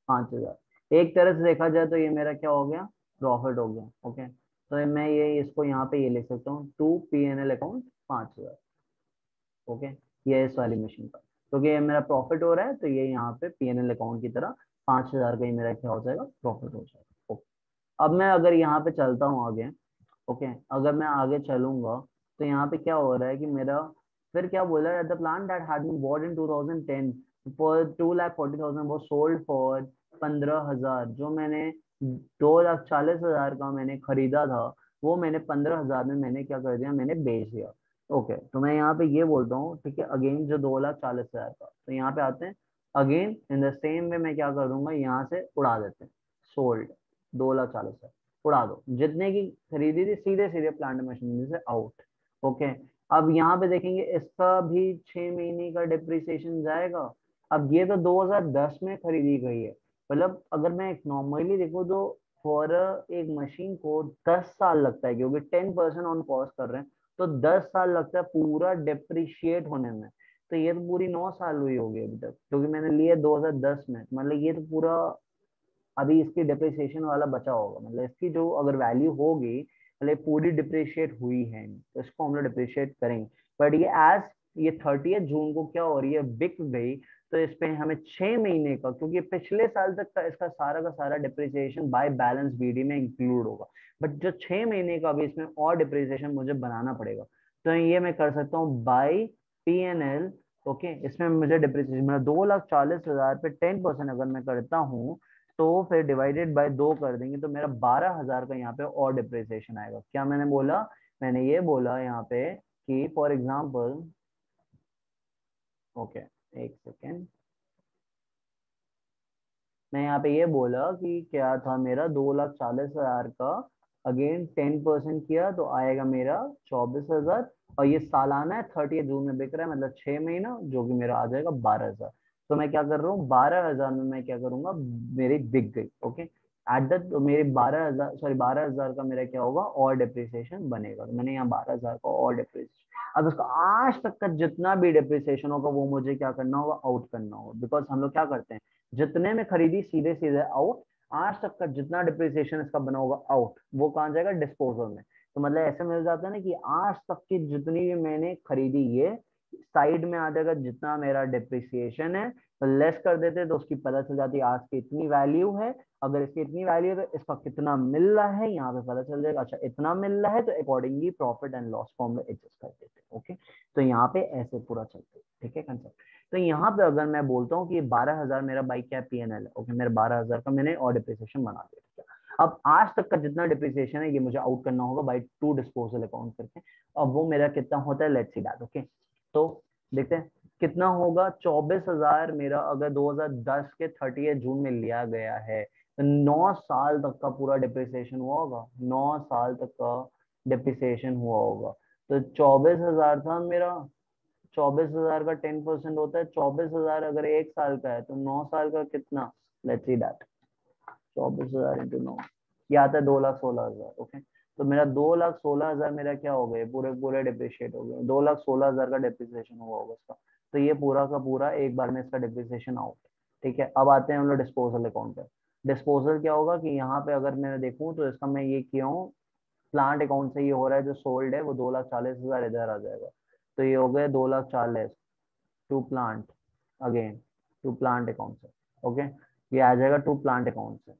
5,000। एक तरह से देखा जाए तो ये मेरा क्या हो गया, प्रॉफिट हो गया। ओके, तो मैं ये इसको यहाँ पे ये लिख सकता हूँ टू P&L अकाउंट 5,000। ओके, ये इस वाली मशीन का, क्योंकि ये मेरा प्रॉफिट हो रहा है, तो ये यहाँ पे P&L अकाउंट की तरह 5,000 का ही मेरा क्या हो जाएगा, प्रॉफिट हो जाएगा। ओके, अब मैं अगर यहाँ पे चलता हूँ आगे, ओके, अगर मैं आगे चलूंगा तो यहाँ पे क्या हो रहा है कि मेरा फिर क्या बोला है, the plant that had been bought in 2010 for 2,40,000 वो सोल्ड फॉर 15,000। जो मैंने 2,40,000 का मैंने खरीदा था, वो मैंने 15,000 में मैंने क्या कर दिया, मैंने बेच दिया। ओके, तो मैं यहाँ पे ये बोलता हूँ, ठीक है, अगेन जो 2,40,000 का, तो यहाँ पे आते हैं again in the same way, मैं क्या कर दूंगा, यहाँ से उड़ा देते हैं, सोल्ड 2,40,000 उड़ा दो, जितने की खरीदी थी सीधे सीधे प्लांट मशीनरी से आउट। ओके, अब यहाँ पे देखेंगे इसका भी 6 महीने का डिप्रिसिएशन जाएगा। अब ये तो 2010 में खरीदी गई है, मतलब अगर मैं एक नॉर्मली देखो तो फॉर एक मशीन को 10 साल लगता है, क्योंकि 10% ऑन कॉस्ट कर रहे हैं, तो 10 साल लगता है पूरा डिप्रिशिएट होने में। तो ये तो पूरी 9 साल हुई होगी अभी तक, क्योंकि मैंने लिया 2010 में, मतलब ये तो पूरा अभी इसकी डिप्रिसिएशन वाला बचा होगा, मतलब इसकी जो अगर वैल्यू होगी, मतलब पूरी डिप्रिशिएट हुई है, तो इसको हम लोग डिप्रिशिएट करेंगे। बट ये एज ये 30 जून को क्या हो रही है, बिक गई, तो इस पे हमें 6 महीने का, क्योंकि पिछले साल तक का सारा डिप्रिसिएशन बाय बैलेंस बीडी में इंक्लूड होगा, बट जो 6 महीने का अभी इसमें और डिप्रिसिएशन मुझे बनाना पड़ेगा। तो ये मैं कर सकता हूँ बाय P&L। ओके, इसमें मुझे डिप्रिसिएशन मतलब 2,40,000 पे 10% अगर मैं करता हूँ, तो फिर डिवाइडेड बाय 2 कर देंगे, तो मेरा 12,000 का यहाँ पे और डिप्रिसिएशन आएगा। क्या मैंने बोला, मैंने ये बोला यहाँ पे कि फॉर एग्जाम्पल, ओके, एक सेकेंड, मैं यहाँ पे ये बोला कि क्या था मेरा 2,40,000 का, अगेन 10% किया तो आएगा मेरा 24,000, और ये सालाना है, 30 जून में बिक रहा है, मतलब 6 महीना, जो कि मेरा आ जाएगा 12,000। तो मैं क्या कर रहा हूँ, 12,000 में मैं क्या करूंगा, मेरी बिक गई। ओके, एट द तो मेरी 12,000, सॉरी 12,000 का मेरा क्या होगा, और डिप्रिसिएशन बनेगा, तो मैंने यहाँ 12,000 का और डिप्रिसिएशन। अब उसका आज तक का जितना भी डिप्रिसिएशन होगा वो मुझे क्या करना होगा, आउट करना होगा, बिकॉज हम लोग क्या करते हैं, जितने में खरीदी सीधे सीधे आउट, आज तक का जितना डिप्रिसिएशन इसका बना होगा आउट, वो कहाँ जाएगा, डिस्पोजल में। तो मतलब ऐसे मिल जाता है ना कि आज तक की जितनी भी मैंने खरीदी, ये साइड में आ जाएगा, जितना मेरा डिप्रिसिएशन है तो लेस कर देते, तो उसकी पता चल जाती है आज की इतनी वैल्यू है। अगर इसकी इतनी वैल्यू है तो इसका कितना मिल रहा है, यहाँ पे पता चल जाएगा, अच्छा इतना मिल रहा है, तो accordingly profit and loss form में एडजस्ट कर देते हैं। ओके, तो यहाँ पे ऐसे पूरा चलते हैं, ठीक है कंसेप्ट। तो यहाँ पे अगर मैं बोलता हूँ कि 12,000 मेरा बाइक क्या P&L है, ओके, मेरा 12,000 का मैंने और डिप्रिसिएशन बना दिया, ठीक है। अब आज तक का जितना डिप्रिसिएशन है ये मुझे आउट करना होगा बाई टू डिस्पोजल अकाउंट करके। अब वो मेरा कितना होता है, लेट्स सी दैट। ओके, तो देखते हैं कितना होगा। 24,000 मेरा अगर 2010 के 30 जून में लिया गया है, तो 9 साल तक का पूरा डिप्रिसिएशन हुआ होगा, 9 साल तक का डिप्रिसिएशन हुआ होगा। तो 24,000 था मेरा, 24,000 का 10% होता है 24,000, अगर 1 साल का है तो 9 साल का कितना, लेट्स सी दैट, 24,000 इंटू 9, ये आता है 2,16,000। ओके, तो मेरा 2,16,000 मेरा क्या हो गए, पूरे पूरे डिप्रिशिएट हो गए, 2,16,000 का डिप्रिसिएशन हुआ होगा इसका। तो ये पूरा का पूरा एक बार में इसका डिप्रिसिएशन आउट। ठीक है, अब आते हैं हम लोग डिस्पोजल अकाउंट पे। डिस्पोजल क्या होगा कि यहाँ पे अगर मैं देखूँ तो इसका मैं ये किया हूँ, प्लांट अकाउंट से ये हो रहा है, जो सोल्ड है वो 2,40,000 इधर आ जाएगा। तो ये हो गया 2,40,000 to plant, again to plant account से। ओके, ये आ जाएगा टू प्लांट अकाउंट से,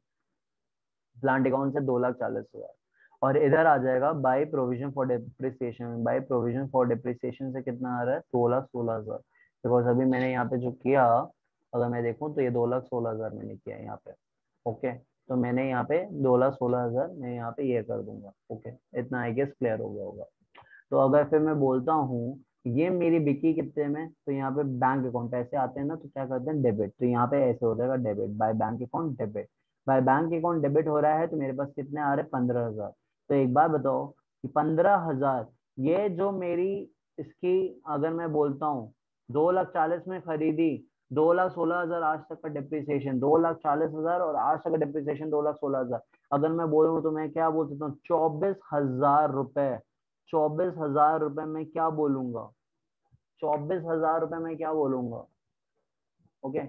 प्लांट अकाउंट से 2,40,000। और इधर आ जाएगा by provision for depreciation, by provision for depreciation से कितना आ रहा है, 2,16,000। बिकॉज अभी मैंने यहाँ पे जो किया, अगर मैं देखूँ तो ये 2,16,000 मैंने किया यहाँ पे। ओके, तो मैंने यहाँ पे 2,16,000 मैं यहाँ पे ये कर दूंगा। ओके, इतना आई गेस क्लियर हो गया होगा। तो अगर फिर मैं बोलता हूँ ये मेरी बिकी कितने में, तो यहाँ पे बैंक अकाउंट पैसे आते हैं ना, तो क्या करते हैं, डेबिट। तो यहाँ पे ऐसे हो जाएगा debit, by bank account debit, by bank account debit हो रहा है। तो मेरे पास कितने आ रहे हैं, 15,000। तो एक बार बताओ कि 15,000, ये जो मेरी इसकी, अगर मैं बोलता हूँ 2,40,000 में खरीदी, 2,16,000 आज तक का डिप्रिसिएशन, 2,40,000 और आज तक का डिप्रिसिएशन 2,16,000। अगर मैं बोलूँ तो मैं क्या बोल सकता हूँ, 24,000 रुपए, 24,000 रुपए में क्या बोलूंगा, 24,000 रुपए में क्या बोलूंगा। ओके,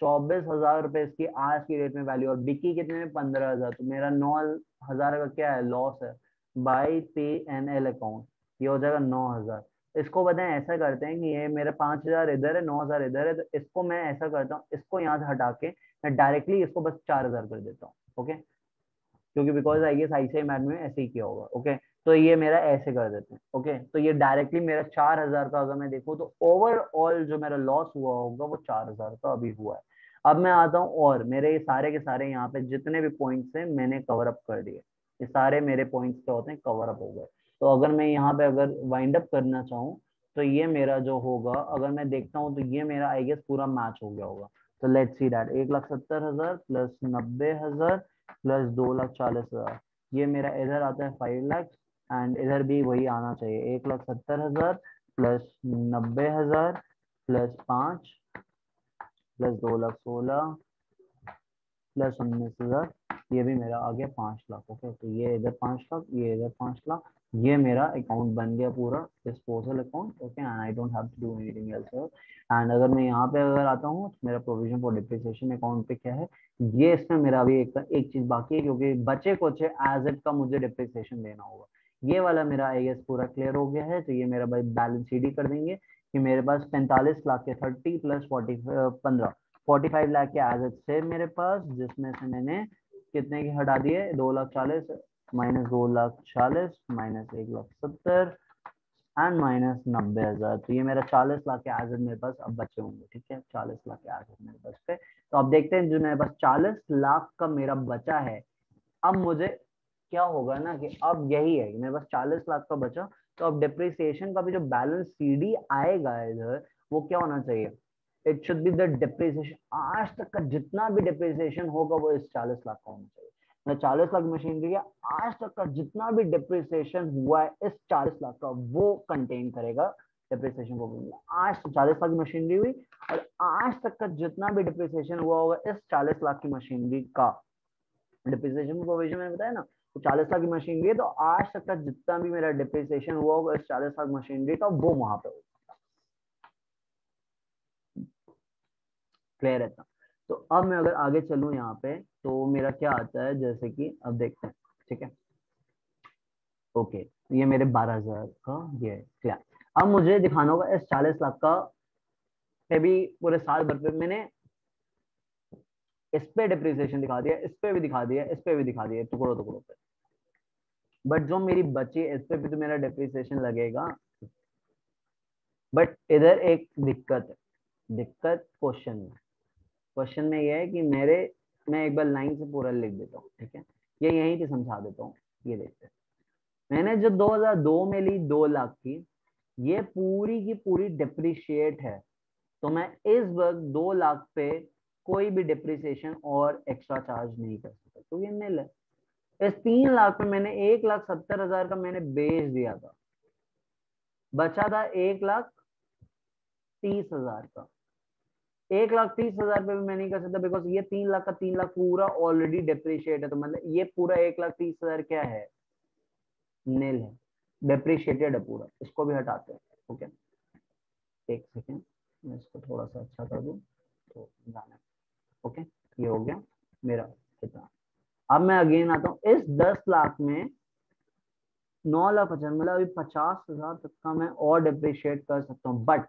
24,000 रुपए इसकी आज की डेट में वैल्यू, और बिकी कितने में, 15,000। तो मेरा 9,000 का क्या है, लॉस है by P N L account, ये हो जाएगा 9,000। इसको बताएं, ऐसा करते हैं कि ये मेरा 5,000 इधर है, 9,000 इधर है, तो इसको मैं ऐसा करता हूँ, इसको यहाँ से हटा के मैं डायरेक्टली इसको बस 4,000 कर देता हूँ। ओके, क्योंकि because I guess I C I math में ऐसे ही किया होगा। ओके, तो ये मेरा ऐसे कर देते हैं। ओके, तो ये डायरेक्टली मेरा 4,000 का, अगर मैं देखूँ तो ओवरऑल जो मेरा लॉस हुआ होगा वो 4,000 का अभी हुआ है। अब मैं आता हूँ, और मेरे ये सारे के सारे यहाँ पे जितने भी पॉइंट्स हैं मैंने कवर अप कर दिए, ये सारे मेरे पॉइंट्स क्या होते हैं, कवर अप हो गए। तो अगर मैं यहाँ पे अगर वाइंड अप करना चाहूँ, तो ये मेरा जो होगा, अगर मैं देखता हूँ तो ये मेरा आई गेस पूरा मैच हो गया होगा। तो let's see that, 1,70,000 plus 90,000 plus 2,40,000, ये मेरा इधर आता है 5 लाख, एंड इधर भी वही आना चाहिए, 1,70,000 प्लस 90,000 प्लस 5 प्लस 2,16,000 प्लस 19,000, ये भी मेरा आ गया 5 लाख। ओके, तो ये इधर 5 लाख, ये इधर 5 लाख, ये मेरा अकाउंट बन गया पूरा disposal account. Okay, and I don't have to do anything else. And अगर मैं यहाँ पे अगर आता हूँ तो मेरा प्रोविजन फॉर डिप्रिसिएशन अकाउंट पे क्या है, ये इसमें मेरा अभी एक चीज बाकी है, क्योंकि बचे कुछ एज का मुझे डिप्रिसिएशन देना होगा। ये वाला मेरा आई गेस पूरा क्लियर हो गया है। तो ये मेरा भाई बैलेंस शीट ही कर देंगे कि मेरे पास 45 लाख के 30 प्लस 15 45 लाख के एसेट थे मेरे पास, जिसमें से मैंने कितने के हटा दिए, 2,40,000 माइनस 2,40,000 माइनस 1,70,000 एंड माइनस 90,000। तो ये मेरा 40 लाख के एसेट मेरे पास अब बचे होंगे। ठीक है, 40 लाख के एसेट मेरे पास पे। तो अब देखते हैं, जो मेरे पास 40 लाख का मेरा बचा है, अब मुझे क्या होगा ना, कि अब यही है कि मेरे पास 40 लाख का बचा। तो अब डिप्रिसिएशन का भी जो बैलेंस सीडी आएगा इधर, वो क्या होना चाहिए, it should be the depreciation, आज तक का जितना भी डिप्रिसिएशन होगा वो इस 40 लाख का होना चाहिए। मैं 40 लाख मशीनरी है, आज तक का जितना भी डिप्रिसिएशन हुआ है इस 40 लाख का, वो कंटेन करेगा डिप्रिसिएशन को। आज 40 लाख की मशीनरी हुई, और आज तक का जितना भी डिप्रिसिएशन हुआ होगा इस 40 लाख की मशीनरी का, डिप्रिसिएशन प्रोविजन मैंने बताया ना, तो 40 लाख की मशीनरी है, तो आज तक का जितना भी मेरा डिप्रिसिएशन हुआ होगा इस 40 लाख मशीनरी का, वो वहां पे होगा। क्लियर है था। तो अब मैं अगर आगे चलूं यहाँ पे, तो मेरा क्या आता है, जैसे कि अब देखते हैं। ठीक है, ओके, ये मेरे 12,000 का ये है क्लियर। अब मुझे दिखाना होगा इस 40 लाख का पे भी, पूरे साल भर पे मैंने इस पे डिप्रिसिएशन दिखा दिया, इस पे भी दिखा दिया, इस पे भी दिखा दिया, टुकड़ों टुकड़ों पे, बट जो मेरी बची इस पे भी तो मेरा डिप्रिसिएशन लगेगा। बट इधर एक दिक्कत है, दिक्कत क्वेश्चन में ये है कि मेरे, मैं एक बार लाइन से पूरा लिख देता हूँ। ठीक है, ये यहीं पे समझा देता हूँ। ये देखते हैं, मैंने जो 2002 में ली 2 लाख की, ये पूरी की पूरी डिप्रिशिएट है। तो मैं इस वक्त 2 लाख पे कोई भी डिप्रिसिएशन और एक्स्ट्रा चार्ज नहीं कर सकता, तो ये निल है। इस 3 लाख में मैंने 1,70,000 का मैंने बेच दिया था, बचा था 1,30,000 का। 1,30,000 पे भी मैं नहीं कर सकता, बिकॉज ये 3 लाख का 3 लाख पूरा ऑलरेडी डिप्रिशिएट है, तो मतलब ये पूरा 1,30,000 क्या है, नील है, डिप्रिशिएटेड है पूरा, इसको भी हटाते हैं। ओके, एक सेकेंड, मैं इसको थोड़ा सा अच्छा कर दूं तो जाना। ओके, ये हो गया मेरा कितना। अब मैं अगेन आता हूँ, इस 10 लाख में 9,50,000 मतलब अभी 50,000 तक का मैं और डिप्रिशिएट कर सकता हूँ, बट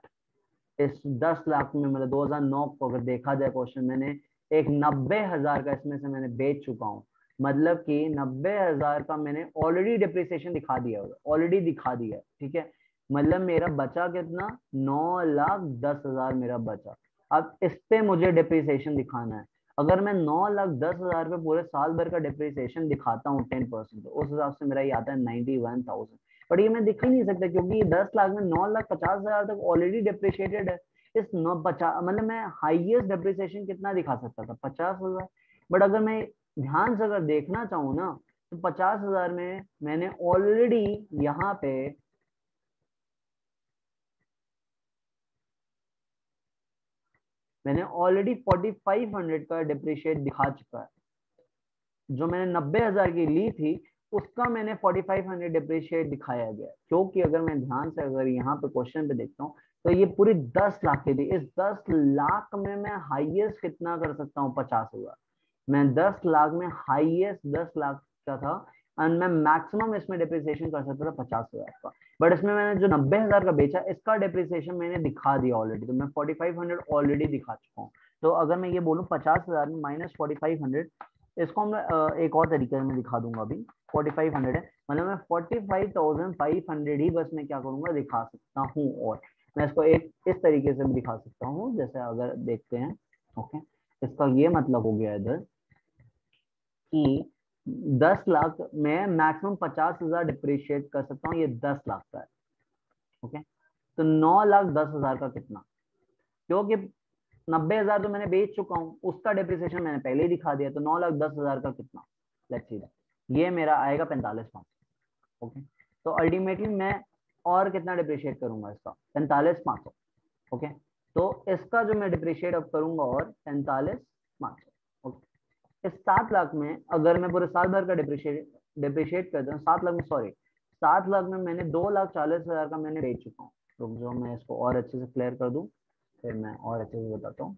इस 10 लाख में मतलब 2009 को अगर देखा जाए क्वेश्चन, मैंने एक 90,000 का इसमें से मैंने बेच चुका हूँ, मतलब कि 90,000 का मैंने ऑलरेडी डिप्रिसिएशन दिखा दिया, ऑलरेडी दिखा दिया, ठीक है। मतलब मेरा बचा कितना, 9,10,000 मेरा बचा। अब इस पे मुझे डिप्रिसिएशन दिखाना है। अगर मैं 9,10,000 पे पूरे साल भर का डिप्रिसिएशन दिखाता हूँ 10%, तो उस हिसाब से मेरा ये आता है 91,000। बट ये मैं दिखा ही नहीं सकता, क्योंकि ये 10 लाख में 9,50,000 तक ऑलरेडी डिप्रिशिएटेड है। इस 950 मतलब मैं हाईएस्ट डिप्रिसिएशन कितना दिखा सकता था, 50,000। बट अगर मैं ध्यान से अगर देखना चाहूँ ना, तो 50,000 में मैंने ऑलरेडी यहाँ पे मैंने ऑलरेडी 4,500 का डिप्रिशिएट दिखा चुका है। जो मैंने 90,000 की ली थी, उसका मैंने 4,500 डिप्रिशिएट दिखाया गया, क्योंकि अगर मैं ध्यान से अगर यहाँ पे क्वेश्चन पे देखता हूँ, तो ये पूरी 10 लाख की थी। इस 10 लाख में मैं हाईएस्ट कितना कर सकता हूँ, 50,000। मैं 10 लाख में हाईएस्ट 10 लाख का था, एंड मैं मैक्सिमम इसमें डिप्रिसिएशन कर सकता था 50,000 का। बट इसमें मैंने जो 90,000 का बेचा, इसका डिप्रिसिएशन मैंने दिखा दिया ऑलरेडी, तो मैं 4,500 ऑलरेडी दिखा चुका हूँ। तो अगर मैं ये बोलूँ 50,000 में माइनस 4,500, इसको हम एक और तरीके में दिखा दूंगा। अभी 4,500 है, मतलब मैं 45,500 ही बस मैं क्या करूंगा, दिखा सकता हूँ। और मैं इसको एक इस तरीके से भी दिखा सकता हूँ, जैसे अगर देखते हैं। ओके, इसका ये मतलब हो गया इधर कि 10 लाख में मैक्सिमम 50,000 डिप्रिशिएट कर सकता हूँ, ये 10 लाख का है। ओके, तो 9,10,000 का कितना, क्योंकि 90,000 तो मैंने बेच चुका हूँ, उसका डिप्रिसिएशन मैंने पहले ही दिखा दिया, तो 9,10,000 का कितना, लेट्स सी दैट, ये मेरा आएगा 45,500। ओके, तो अल्टीमेटली मैं और कितना डिप्रिशिएट करूंगा, इसका 45,500। ओके, तो इसका जो मैं डिप्रिशिएट अब करूंगा और 45,500। ओके, इस 7 लाख में अगर मैं पूरे साल भर का डिप्रिशिएट करता हूँ, 7 लाख में, सॉरी 7 लाख में मैंने 2,40,000 का मैंने बेच चुका हूँ। तो जो मैं इसको और अच्छे से क्लियर कर दूं, फिर मैं और अच्छे से बताता हूँ।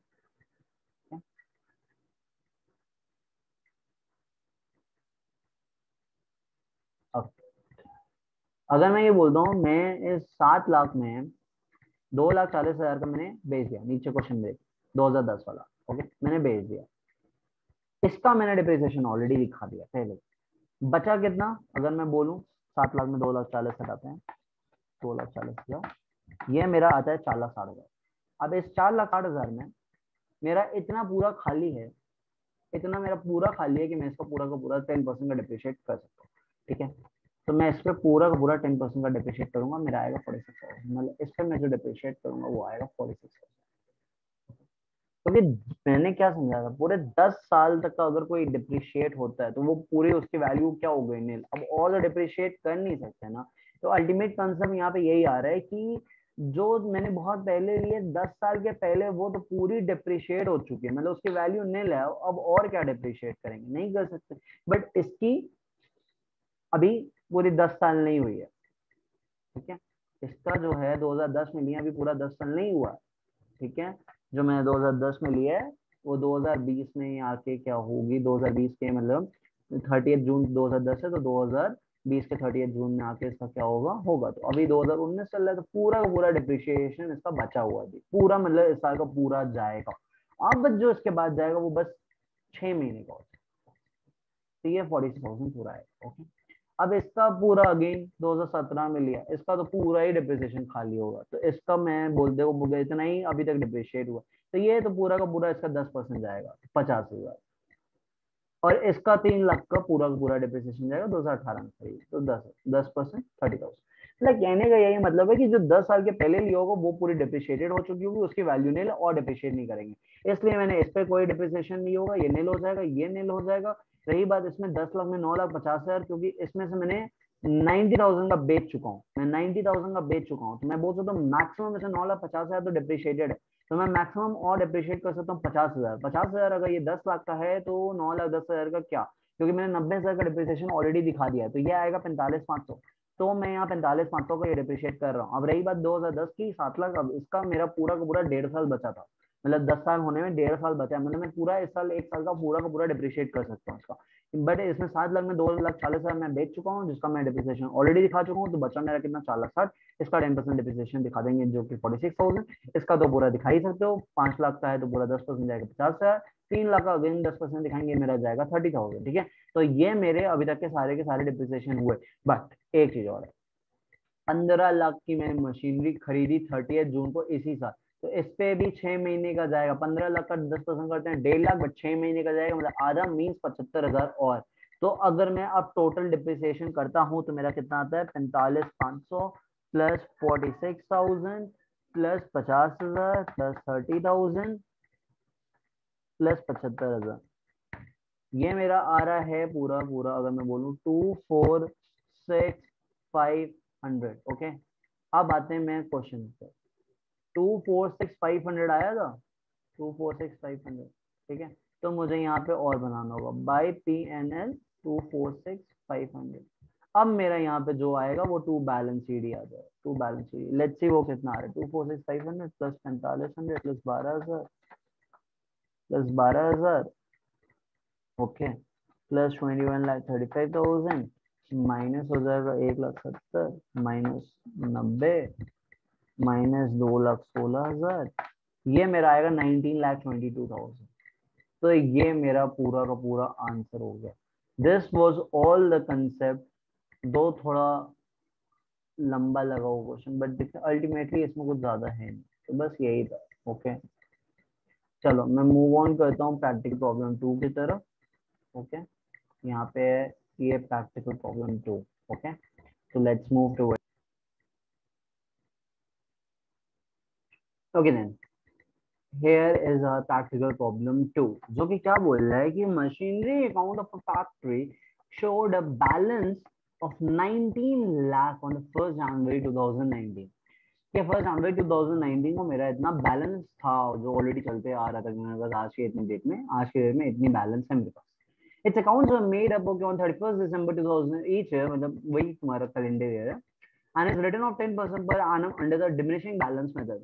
अब अगर मैं ये बोलता हूँ, मैं इस 7 लाख में 2,40,000 का मैंने बेच दिया, नीचे क्वेश्चन देख, 2010 वाला। ओके, मैंने बेच दिया, इसका मैंने डिप्रिसिएशन ऑलरेडी दिखा दिया पहले। बचा कितना, अगर मैं बोलूँ 7 लाख में 2,40,000 हटाते हैं, 2,40,000, ये मेरा आता है 4,60,000। अब इस 4,60,000 में मेरा इतना पूरा खाली है, इतना मेरा पूरा खाली है कि मैं इसका पूरा का पूरा 10% का डिप्रिशिएट कर सकता हूँ। ठीक है, तो मैं इस पर पूरा का पूरा 10% का डिप्रिशिएट करूंगा, मेरा आएगा 46,000। मतलब इस पर मैं जो डिप्रिशिएट करूंगा वो आएगा 46,000। क्योंकि मैंने क्या समझा था, पूरे 10 साल तक का अगर कोई डिप्रिशिएट होता है, तो वो पूरी उसकी वैल्यू क्या हो गई, नील। अब और डिप्रिशिएट कर नहीं सकते ना, तो अल्टीमेट कंसेप्ट यहाँ पे यही आ रहा है कि जो मैंने बहुत पहले लिए 10 साल के पहले, वो तो पूरी डिप्रिशिएट हो चुकी है, मतलब उसकी वैल्यू नील है। अब और क्या डिप्रिशिएट करेंगे, नहीं कर सकते। बट इसकी अभी पूरी 10 साल नहीं हुई है। ठीक है, इसका जो है 2010 में लिया, अभी पूरा 10 साल नहीं हुआ। ठीक है, जो मैंने 2010 में लिया है, वो 2020 में आके क्या होगी, 2020 के मतलब 30 जून 2010 है, तो 2020 के 30 जून में आके इसका क्या होगा, होगा। तो अभी 2019 चल रहा है, तो पूरा का पूरा डिप्रिशिएशन इसका बचा हुआ है पूरा, मतलब इस साल का पूरा जाएगा। अब जो इसके बाद जाएगा वो बस 6 महीने का होता है, तो ये 46,000 पूरा है। ओके, अब इसका पूरा अगेन 2017 में लिया, इसका तो पूरा ही डिप्रिसिएशन खाली होगा, तो इसका मैं बोलते हो इतना ही अभी तक डिप्रिशिएट हुआ, तो ये तो पूरा का पूरा इसका 10% जाएगा, 50,000। और इसका 3 लाख का पूरा डिप्रिसिएशन जाएगा 2018 में, तो 10% 30,000। मतलब कहने का यही मतलब है कि जो 10 साल के पहले लिया होगा वो पूरी डिप्रिशिएटेड हो चुकी होगी, उसकी वैल्यू नील और डिप्रिशिएट नहीं करेंगे, इसलिए मैंने इस पे कोई डिप्रिसिएशन नहीं होगा, ये नील हो जाएगा, ये नील हो जाएगा। रही बात इसमें 10 लाख में 9,50,000, क्योंकि इसमें से मैंने 90,000 का बेच चुका हूँ, मैं 90,000 का बेच चुका हूँ, तो मैं बोल सकता हूँ मैक्सिमम इसमें 9,50,000 तो डिप्रिशिएटेड है, तो मैं मैक्सिमम और डिप्रिशिएट कर सकता हूँ 50,000। 50,000 अगर ये 10 लाख का है तो 9,10,000 का क्या, क्योंकि मैंने 90,000 का डिप्रिसिएशन ऑलरेडी दिखा दिया है, तो ये आएगा 45,500। तो मैं यहाँ 45,500 को ये डिप्रिशिएट कर रहा हूँ। अब रही बात 2010 की, 7 लाख, अब इसका मेरा पूरा का पूरा 1.5 साल बचा था, मतलब 10 साल होने में 1.5 साल बचा है, मतलब मैं पूरा इस साल 1 साल का पूरा डिप्रिशिएट कर सकता हूँ इसका। बट इसमें 7 लाख में 2,40,000 मैं बेच चुका हूँ, जिसका मैं डिप्रिसिएशन ऑलरेडी दिखा चुका हूँ, तो बचा मेरा कितना, 4,60,000। इसका 10% डिप्रिसिएशन दिखा देंगे जो कि 46,000। इसका तो पूरा दिखा ही सकते हो, 5 लाख का है तो पूरा 10% जाएगा 50,000, 3 लाख का अगेन 10% दिखाएंगे, मेरा जाएगा 30,000। ठीक है, तो ये मेरे अभी तक के सारे डिप्रिसिएशन हुए। बट एक चीज और है, 15 लाख की मैंने मशीनरी खरीदी 30 जून को इसी साल, तो इस पे भी 6 महीने का जाएगा। 15 लाख का 10% करते हैं 1.5 लाख, बट 6 महीने का जाएगा, मतलब आधा मीन्स 75,000 और। तो अगर मैं अब टोटल डिप्रिसिएशन करता हूं तो मेरा कितना आता है, 45,500 प्लस 46,000 प्लस 50,000 प्लस 30,000 प्लस 75,000, ये मेरा आ रहा है पूरा पूरा, अगर मैं बोलूं 246,500। ओके, अब आते हैं मैं क्वेश्चन पे। 246,500 आया था, 246,500। ठीक है, तो मुझे यहाँ पे और बनाना होगा बाई PNL 246,500। अब मेरा यहाँ पे जो आएगा वो टू बैलेंस शीट ही आ जाएगा, to balance sheet. Let's see वो कितना आ रहा है, 246,500 plus 4500 plus 12,000 plus 12,000, okay, plus 21,35,000 minus हो जाएगा 1,70,000 माइनस 90 माइनस 2,16,000, ये मेरा आएगा 19,22,000। तो ये मेरा पूरा का पूरा आंसर हो गया। This was all the concept, दो थोड़ा लंबा लगा हुआ क्वेश्चन, बट अल्टीमेटली इसमें कुछ ज्यादा है नहीं, तो बस यही था। ओके, चलो मैं मूव ऑन करता हूँ प्रैक्टिकल प्रॉब्लम 2 की तरफ। ओके, यहाँ पे ये practical problem 2। Okay, so let's move to it. Okay then, here is our practical problem 2, जो कि क्या बोल रहा है कि machinery account of a factory showed a balance of 19 lakh on the 1st January 2019। कि 1st January 2019 को मेरा इतना बैलेंस था जो ऑलरेडी चलते आ रहा था कि मेरे पास आज के इतनी डेट में, आज के डेट में इतनी बैलेंस है मेरे पास। Its accounts were made up on 31st December 2000 each year, मतलब वही तुम्हारा कैलेंडर ईयर है, and is written off 10% per annum under the diminishing balance method.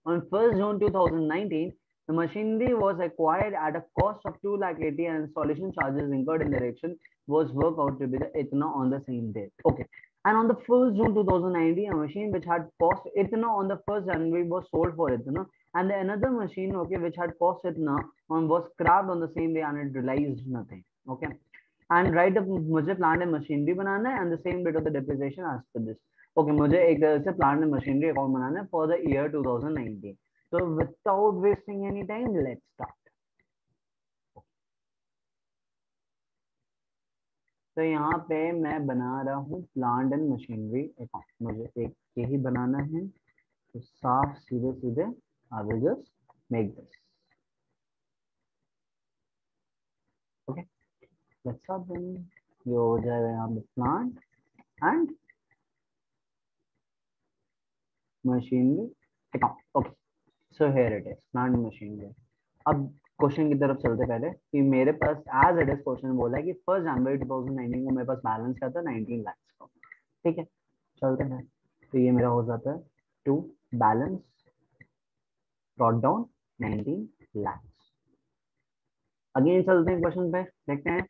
On 1st June 2019, the machinery was acquired at a cost of 2,80,000 and installation charges incurred in the erection was worked out to be the itna on the same day. Okay. And on the 1st June 2019, a machine which had cost itna on the 1st January was sold for itna, and another machine, okay, which had cost itna was scrapped on the same day and it realized nothing. Okay. And write up मुझे plant and machinery बनाना है and the same bit of the depreciation as per this. Okay, मुझे एक तरह से plant and machinery account बनाना है for the year 2019। तो without wasting any time let's start. तो यहाँ पे मैं बना रहा हूँ प्लांट एंड मशीनरी अकाउंट, मुझे एक यही बनाना है, तो साफ सीधे सीधे I will just make this. Okay, let's start then. ये हो जाएगा यहाँ पे plant and machinery account. Okay, so here it is plant machinery. अब क्वेश्चन की तरफ चलते पहले कि मेरे पास एज इट इज क्वेश्चन बोला है कि 1st जनवरी 2019 को मेरे पास बैलेंस क्या था, 19 लाख का। ठीक है, चलते हैं। तो ये मेरा हो जाता है to balance brought down 19 lakh. Again चलते हैं क्वेश्चन पे, देखते हैं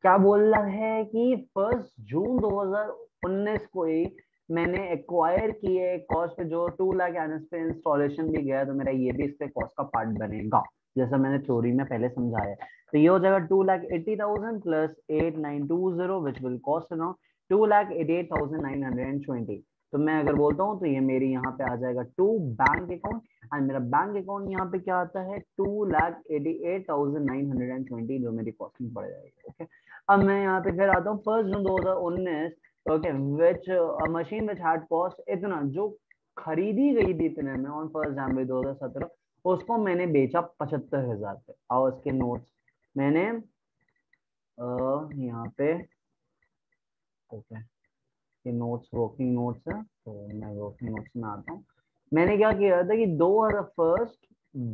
क्या बोल रहा है कि 1 जून 2019 को ही मैंने एक्वायर किए कॉस्ट पे जो 2 लाख एनएस पे इंस्टॉलेशन भी गया, तो मेरा ये भी इसके कॉस्ट का पार्ट बनेगा, जैसा मैंने थ्योरी में पहले समझाया। तो ये हो जाएगा 2,80,000 plus 8,920 which will cost around 2,88,920। तो मैं अगर बोलता हूँ तो ये मेरी यहाँ पे आ जाएगा टू बैंक अकाउंट, एंड मेरा बैंक अकाउंट यहाँ पे क्या आता है 2,88,920, जो मेरी कॉस्टिंग पड़ जाएगी। ओके, अब मैं यहाँ पे फिर आता हूँ 1 जून 2019। Okay, which machine which had cost इतना, जो खरीदी गई थी इतने में ऑन 1 जनवरी 2017, उसको मैंने बेचा 75,000 पे। और उसके नोट्स मैंने यहाँ पे ओके, ये नोट्स वर्किंग नोट्स है, तो मैं वर्किंग नोट्स में आता हूँ। मैंने क्या किया था कि 2001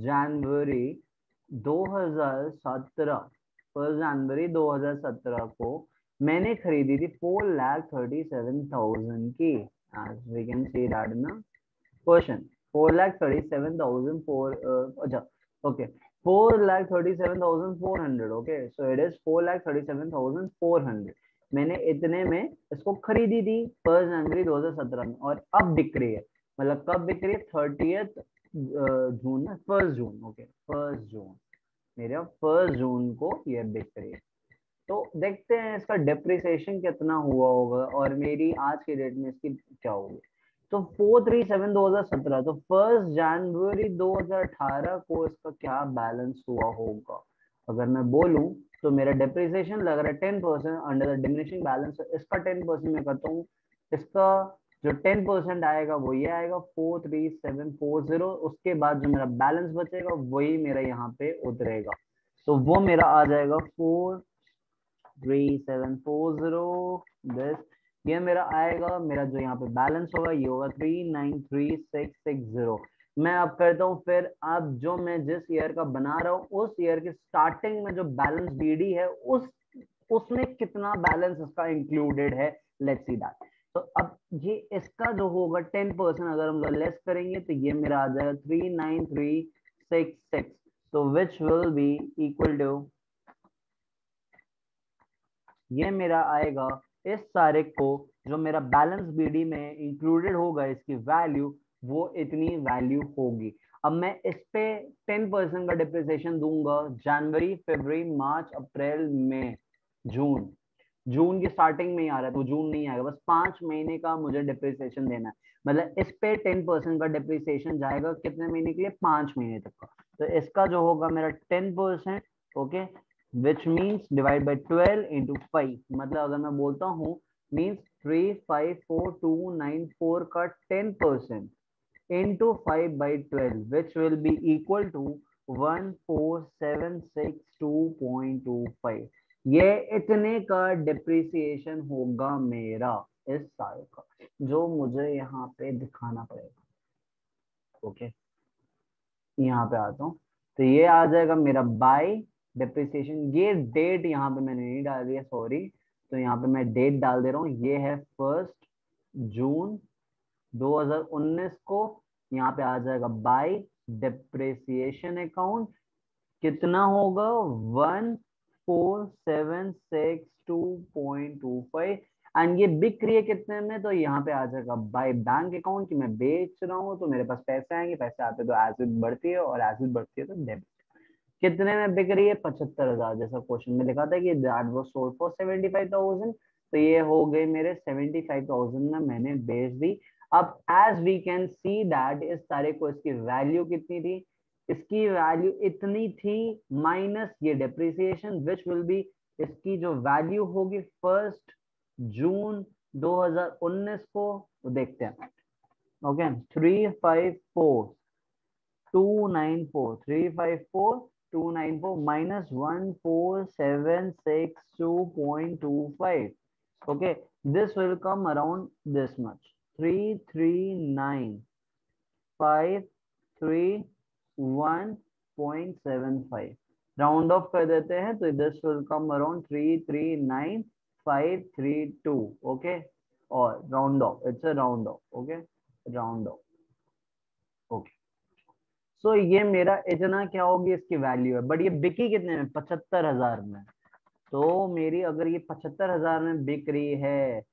जनवरी 2017, 1 जनवरी 2017 को मैंने खरीदी थी 4,37,000 की। as we can see that in the question, 4,37,000 for अच्छा okay, 4,37,400, okay, so it is 4,37,400। मैंने इतने में इसको खरीदी थी 1 जनवरी 2017 में, और अब बिक रही है, मतलब कब बिक रही है, 30th जून ना, 1 जून, ओके 1 जून, मेरे 1 जून को ये बिक रही है। तो देखते हैं इसका डेप्रिसिएशन कितना हुआ होगा और मेरी आज के डेट में इसकी क्या होगी। तो 437 2017, तो 1 जनवरी 2018 को इसका क्या बैलेंस हुआ होगा। अगर मैं बोलूं तो मेरा डेप्रिसिएशन लग रहा है 10% अंडर द डिमिनिशिंग बैलेंस, इसका 10% मैं करता हूँ। इसका जो 10% आएगा वो ये आएगा 43740, उसके बाद जो मेरा बैलेंस बचेगा वही मेरा यहाँ पे उतरेगा, तो वो मेरा आ जाएगा 43740 दिस, ये मेरा आएगा, मेरा जो यहाँ पे बैलेंस होगा ये होगा 393660। मैं अब करता हूँ फिर, अब जो मैं जिस ईयर का बना रहा हूँ उस ईयर के स्टार्टिंग में जो बैलेंस बीडी है उसमें कितना बैलेंस इसका इंक्लूडेड है, लेट्स सी दैट। तो अब ये इसका जो होगा 10% अगर हम लोग लेस करेंगे तो ये मेरा आ जाएगा 39366, तो which will be equal to, ये मेरा आएगा इस सारे को जो मेरा बैलेंस बीडी में इंक्लूडेड होगा इसकी वैल्यू, वो इतनी वैल्यू होगी। अब मैं इस पे 10% का डिप्रिसिएशन दूंगा जनवरी फरवरी मार्च अप्रैल मई जून, जून की स्टार्टिंग में ही आ रहा है तो जून नहीं आएगा, बस 5 महीने का मुझे डिप्रिसिएशन देना है। मतलब इस पे 10% का डिप्रिसिएशन जाएगा कितने महीने के लिए, 5 महीने तक का। तो इसका जो होगा मेरा 10%, okay, which means divide by 12 into 5, मतलब अगर मैं बोलता हूँ मीन्स 354,294 का 10% into 5/12 which will be equal to 14762.25, ये इतने का डिप्रिसिएशन होगा मेरा इस साल का, जो मुझे यहाँ पे दिखाना पड़ेगा। ओके, यहाँ पे आता हूँ, तो ये आ जाएगा मेरा बाय डिप्रिसिएशन। ये डेट यहाँ पे मैंने नहीं डाल दिया, सॉरी, तो यहाँ पे मैं डेट डाल दे रहा हूँ, ये है 1 जून 2019 को। यहाँ पे आ जाएगा बाय डिप्रिसिएशन अकाउंट, कितना होगा 14762.25, एंड ये बिक रही है कितने में, तो यहाँ पे आ जाएगा बाय बैंक अकाउंट कि मैं बेच रहा हूँ तो मेरे पास पैसे आएंगे, पैसे आते तो एसेट बढ़ती है और एसेट बढ़ती है तो डेबिट। कितने में बिक रही है, 75,000, जैसा क्वेश्चन में लिखा था कि दैट वाज सोल्ड फॉर 75,000, तो ये हो गए मेरे 75,000 में मैंने बेच दी। अब as we can see that इस सारे को इसकी वैल्यू कितनी थी, इसकी वैल्यू इतनी थी माइनस ये डेप्रिसिएशन विच विल बी, इसकी जो वैल्यू होगी 1 जून 2019 को, तो देखते हैं। Okay, 354,294 minus 14762.25. Okay, this will come around this much, 339,531.75। Round off कर देते हैं तो this will come around 339,532। Okay, और round off, it's a round off, okay, round off, okay. So ये मेरा इतना क्या होगी इसकी वैल्यू है, बट ये बिकी कितने में, 75,000 में। तो मेरी अगर ये 75,000 में बिक रही है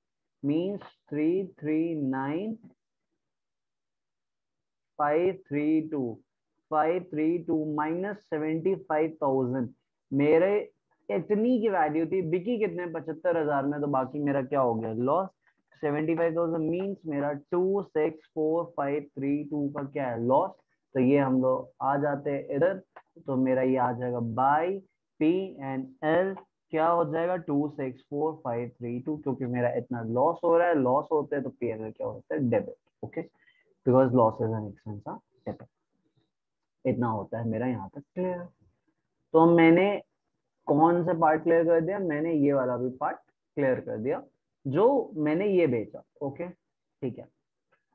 मीन्स 339,532 माइनस 75,000, मेरे इतनी की वैल्यू थी, बिकी कितने 75,000 में, तो बाकी मेरा क्या हो गया लॉस। 75,000 मीन्स मेरा 264532 का क्या है लॉस, तो ये हम लोग आ जाते हैं इधर, तो मेरा ये आ जाएगा बाय पी एंड एल, क्या हो जाएगा 264532, क्योंकि मेरा इतना लॉस हो रहा है, लॉस होते हैं तो पी एन एल क्या होता है, debit. Okay, because losses and expense are debit, इतना होता है मेरा यहाँ तक क्लियर। तो मैंने कौन सा पार्ट क्लियर कर दिया मैंने? ये वाला भी पार्ट क्लियर कर दिया जो मैंने ये बेचा। ओके ठीक है।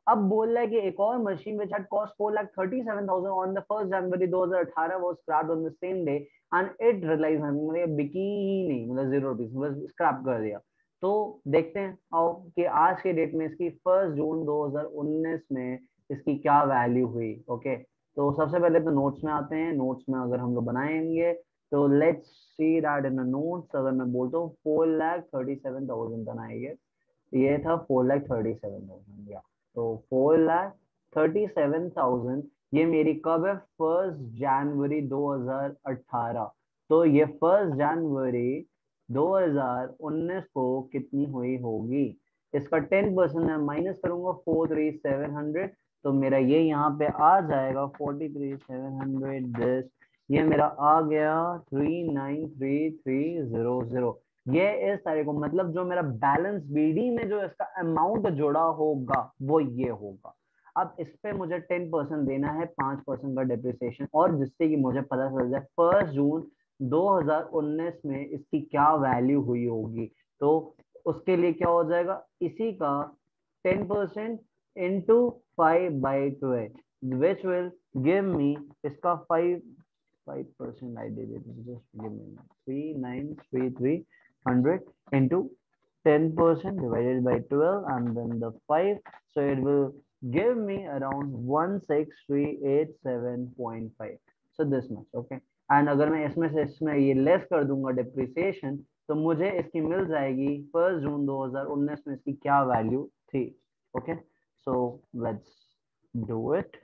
अब बोल रहा है कि एक और machine which had cost 4,37,000 on the 1st January 2018 was scrapped on the same day and it realized मतलब ये बिकी ही नहीं, मतलब 0 रुपीज, बस स्क्रैप कर दिया। तो देखते हैं आओ कि आज के डेट में इसकी 1 जून 2019 में इसकी क्या वैल्यू हुई। ओके तो सबसे पहले तो नोट्स में आते हैं। नोट्स में अगर हम लोग बनाएंगे तो let's see that in notes अगर मैं बोलता हूँ 4,37,000 बनाएंगे, ये था 4,37,000 या तो 4,37,000। ये मेरी कब है? 1 जनवरी 2018। तो ये 1 जनवरी 2019 को कितनी हुई होगी? इसका 10% मैं माइनस करूंगा 43,700, तो मेरा ये यहाँ पे आ जाएगा 43,700 दिस, ये मेरा आ गया 393300। ये इस तारीख को मतलब जो मेरा बैलेंस बीडी में जो इसका अमाउंट जुड़ा होगा वो ये होगा। अब इस पे मुझे 10% देना है, 5% का डिप्रिसिएशन, और जिससे कि मुझे पता चल जाए 1 जून 2019 में इसकी क्या वैल्यू हुई होगी। तो उसके लिए क्या हो जाएगा, इसी का 10% into 5/12 which will give me इसका 5% I did it. Just give me 393300 into 10% divided by 12 and then the 5. So it will give me around 16387.5. So this much. Okay. And अगर मैं इसमें से इसमें ये लेस कर दूंगा डिप्रिसिएशन, तो मुझे इसकी मिल जाएगी 1 जून 2019 में इसकी क्या वैल्यू थी। Okay so let's do it.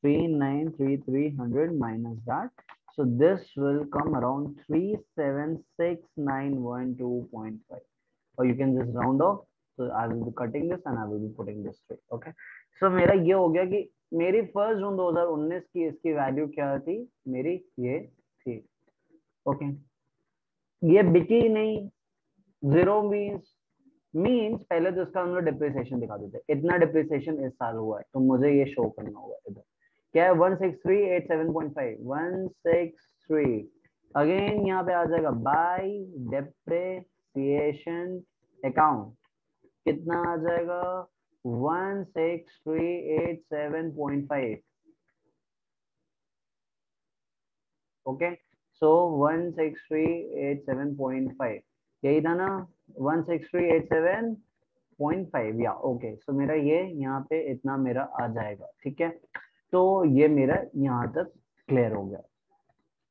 393300 minus that, so this will come around 376,912.5, or you can just round off. So I will be cutting this and I will be putting this straight. Okay so मेरा ये हो गया कि मेरी 1 जून 2019 की इसकी value क्या थी, मेरी ये थी। ओके ये बिकी नहीं, 0 मीन्स पहले तो इसका हम लोग डिप्रिसिएशन दिखा देते, इतना डिप्रिसिएशन इस साल हुआ है तो मुझे ये शो करना होगा इधर। क्या है? 16387.5, 163। अगेन यहाँ पे आ जाएगा बाय डेप्रिसिएशन अकाउंट, कितना आ जाएगा 16387.5। ओके सो 16387.5 यही था ना, 16387.5 या ओके सो मेरा ये यहाँ पे इतना मेरा आ जाएगा। ठीक है तो ये मेरा यहाँ तक क्लियर हो गया।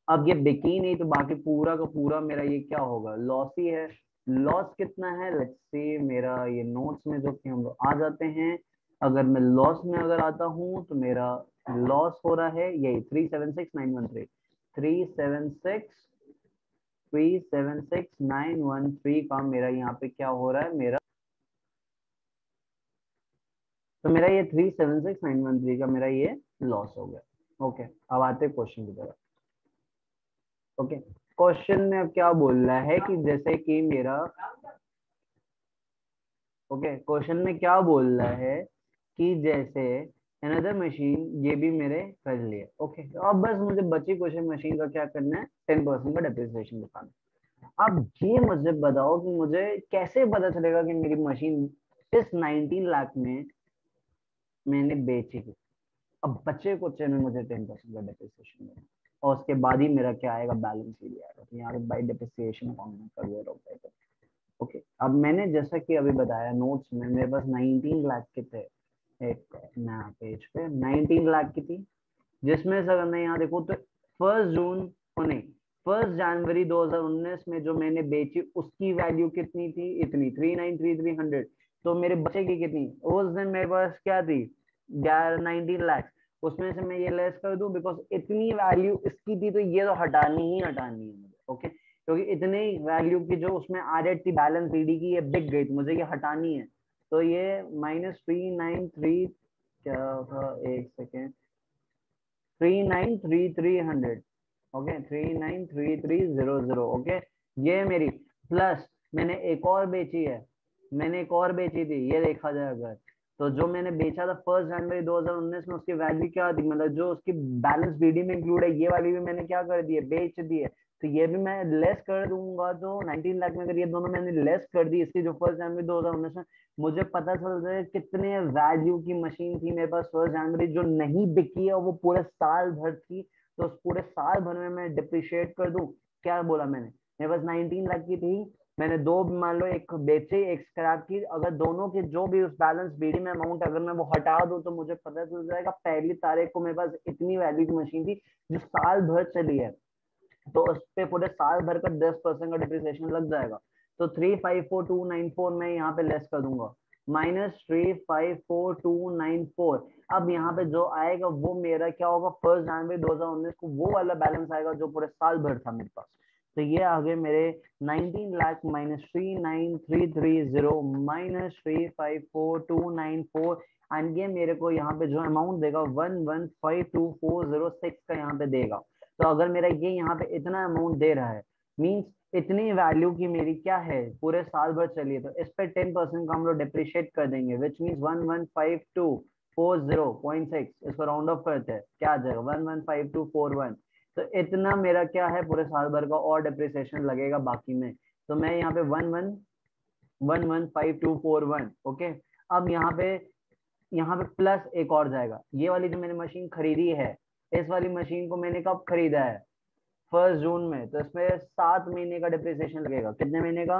अब ये बिकी नहीं तो बाकी पूरा का पूरा मेरा ये क्या होगा, लॉस ही है। लॉस कितना है लेट्स सी, मेरा ये नोट्स में जो कि हम लोग आ जाते हैं, अगर मैं लॉस में अगर आता हूँ तो मेरा लॉस हो रहा है यही 376,913, 376,913 का मेरा यहाँ पे क्या हो रहा है मेरा, तो मेरा ये 376,913 का मेरा ये लॉस हो गया। ओके अब आते हैं क्वेश्चन की तरफ। ओके क्वेश्चन में अब क्या बोल रहा है कि जैसे कि मेरा, ओके क्वेश्चन में क्या बोल रहा है कि जैसे अनदर मशीन ये भी मेरे कर लिए। ओके अब बस मुझे बची कुछ मशीन का क्या करना है, 10% का डिप्रिसिएशन दिखाना। अब ये मुझे बताओ कि मुझे कैसे पता चलेगा कि मेरी मशीन इस 19 लाख में मैंने बेची थी। अब बच्चे कुछ में मुझे 10% का डिप्रिसिएशन देना और उसके बाद ही मेरा क्या आएगा, बैलेंस शीट आएगा। तो यहाँ पे बाय डिप्रिसिएशन कौन कर रहा है। ओके अब मैंने जैसा कि अभी बताया नोट्स में मेरे पास 19 लाख के थे, एक नया पेज पे 19 लाख की थी, जिसमें से अगर मैं यहाँ देखूँ तो 1 जून को नहीं 1 जनवरी 2019 में जो मैंने बेची उसकी वैल्यू कितनी थी, इतनी 393300। तो मेरे बचे की कितनी, उस दिन मेरे पास क्या थी 19 लाख, उसमें से मैं ये लेस कर दूं बिकॉज इतनी वैल्यू इसकी थी तो ये तो हटानी ही हटानी है मुझे। ओके क्योंकि इतनी वैल्यू की जो उसमें एडेड थी बैलेंस बीडी की ये बिक गई, तो मुझे ये हटानी है। तो ये -393 क्या था, एक सेकेंड, 393300। ओके 393300। ओके ये मेरी प्लस मैंने एक और बेची है, मैंने एक और बेची थी, ये देखा जाए अगर तो जो मैंने बेचा था 1 जनवरी 2019 में उसकी वैल्यू क्या थी, मतलब जो उसकी बैलेंस बीडी में इंक्लूड है ये वाली भी मैंने क्या कर दी है, बेच दी है। तो ये भी मैं लेस कर दूंगा। तो 19 लाख में अगर ये दोनों मैंने लेस कर दी, इसकी जो फर्स्ट जनवरी 2019 में, मुझे पता चल रहा है कितने वैल्यू की मशीन थी मेरे पास फर्स्ट जनवरी जो नहीं बिकी है, और वो पूरे साल भर थी। तो उस पूरे साल भर में मैं डिप्रिशिएट कर दूं। क्या बोला मैंने, मेरे पास 19 लाख की थी, मैंने दो मान लो, एक बेची एक स्क्रैप की, अगर दोनों के जो भी उस बैलेंस बीडी में अमाउंट अगर मैं वो हटा दूं तो मुझे पता चल जाएगा पहली तारीख को मेरे पास इतनी वैल्यू की मशीन थी जो साल भर चली है। तो उस पे पूरे साल भर का 10% का डिप्रिसिएशन लग जाएगा। तो 354,294 मैं यहाँ पे लेस कर दूंगा, -354,294। अब यहाँ पे जो आएगा वो मेरा क्या होगा, फर्स्ट जनवरी 2019 को वो वाला बैलेंस आएगा जो पूरे साल भर था मेरे पास। तो ये आ गए मेरे 19 लाख -39,330 -354,294। एंड ये मेरे को यहाँ पे जो अमाउंट देगा 1152406 का यहाँ पे देगा। तो अगर मेरा ये यहाँ पे इतना अमाउंट दे रहा है, मींस इतनी वैल्यू की मेरी क्या है पूरे साल भर चली है, तो इस पे 10% का हम लोग डिप्रिशिएट कर देंगे, विच मीन्स 1152406। इसको राउंड ऑफ करते हैं, क्या आ जाएगा 115241। तो इतना मेरा क्या है पूरे साल भर का और डिप्रिसिएशन लगेगा बाकी में। तो मैं यहाँ पे 115241। ओके, अब यहाँ पे प्लस एक और जाएगा, ये वाली जो मैंने मशीन खरीदी है, इस वाली मशीन को मैंने कब खरीदा है, 1 जून में। तो इसमें 7 महीने का डिप्रिसिएशन लगेगा, कितने महीने का,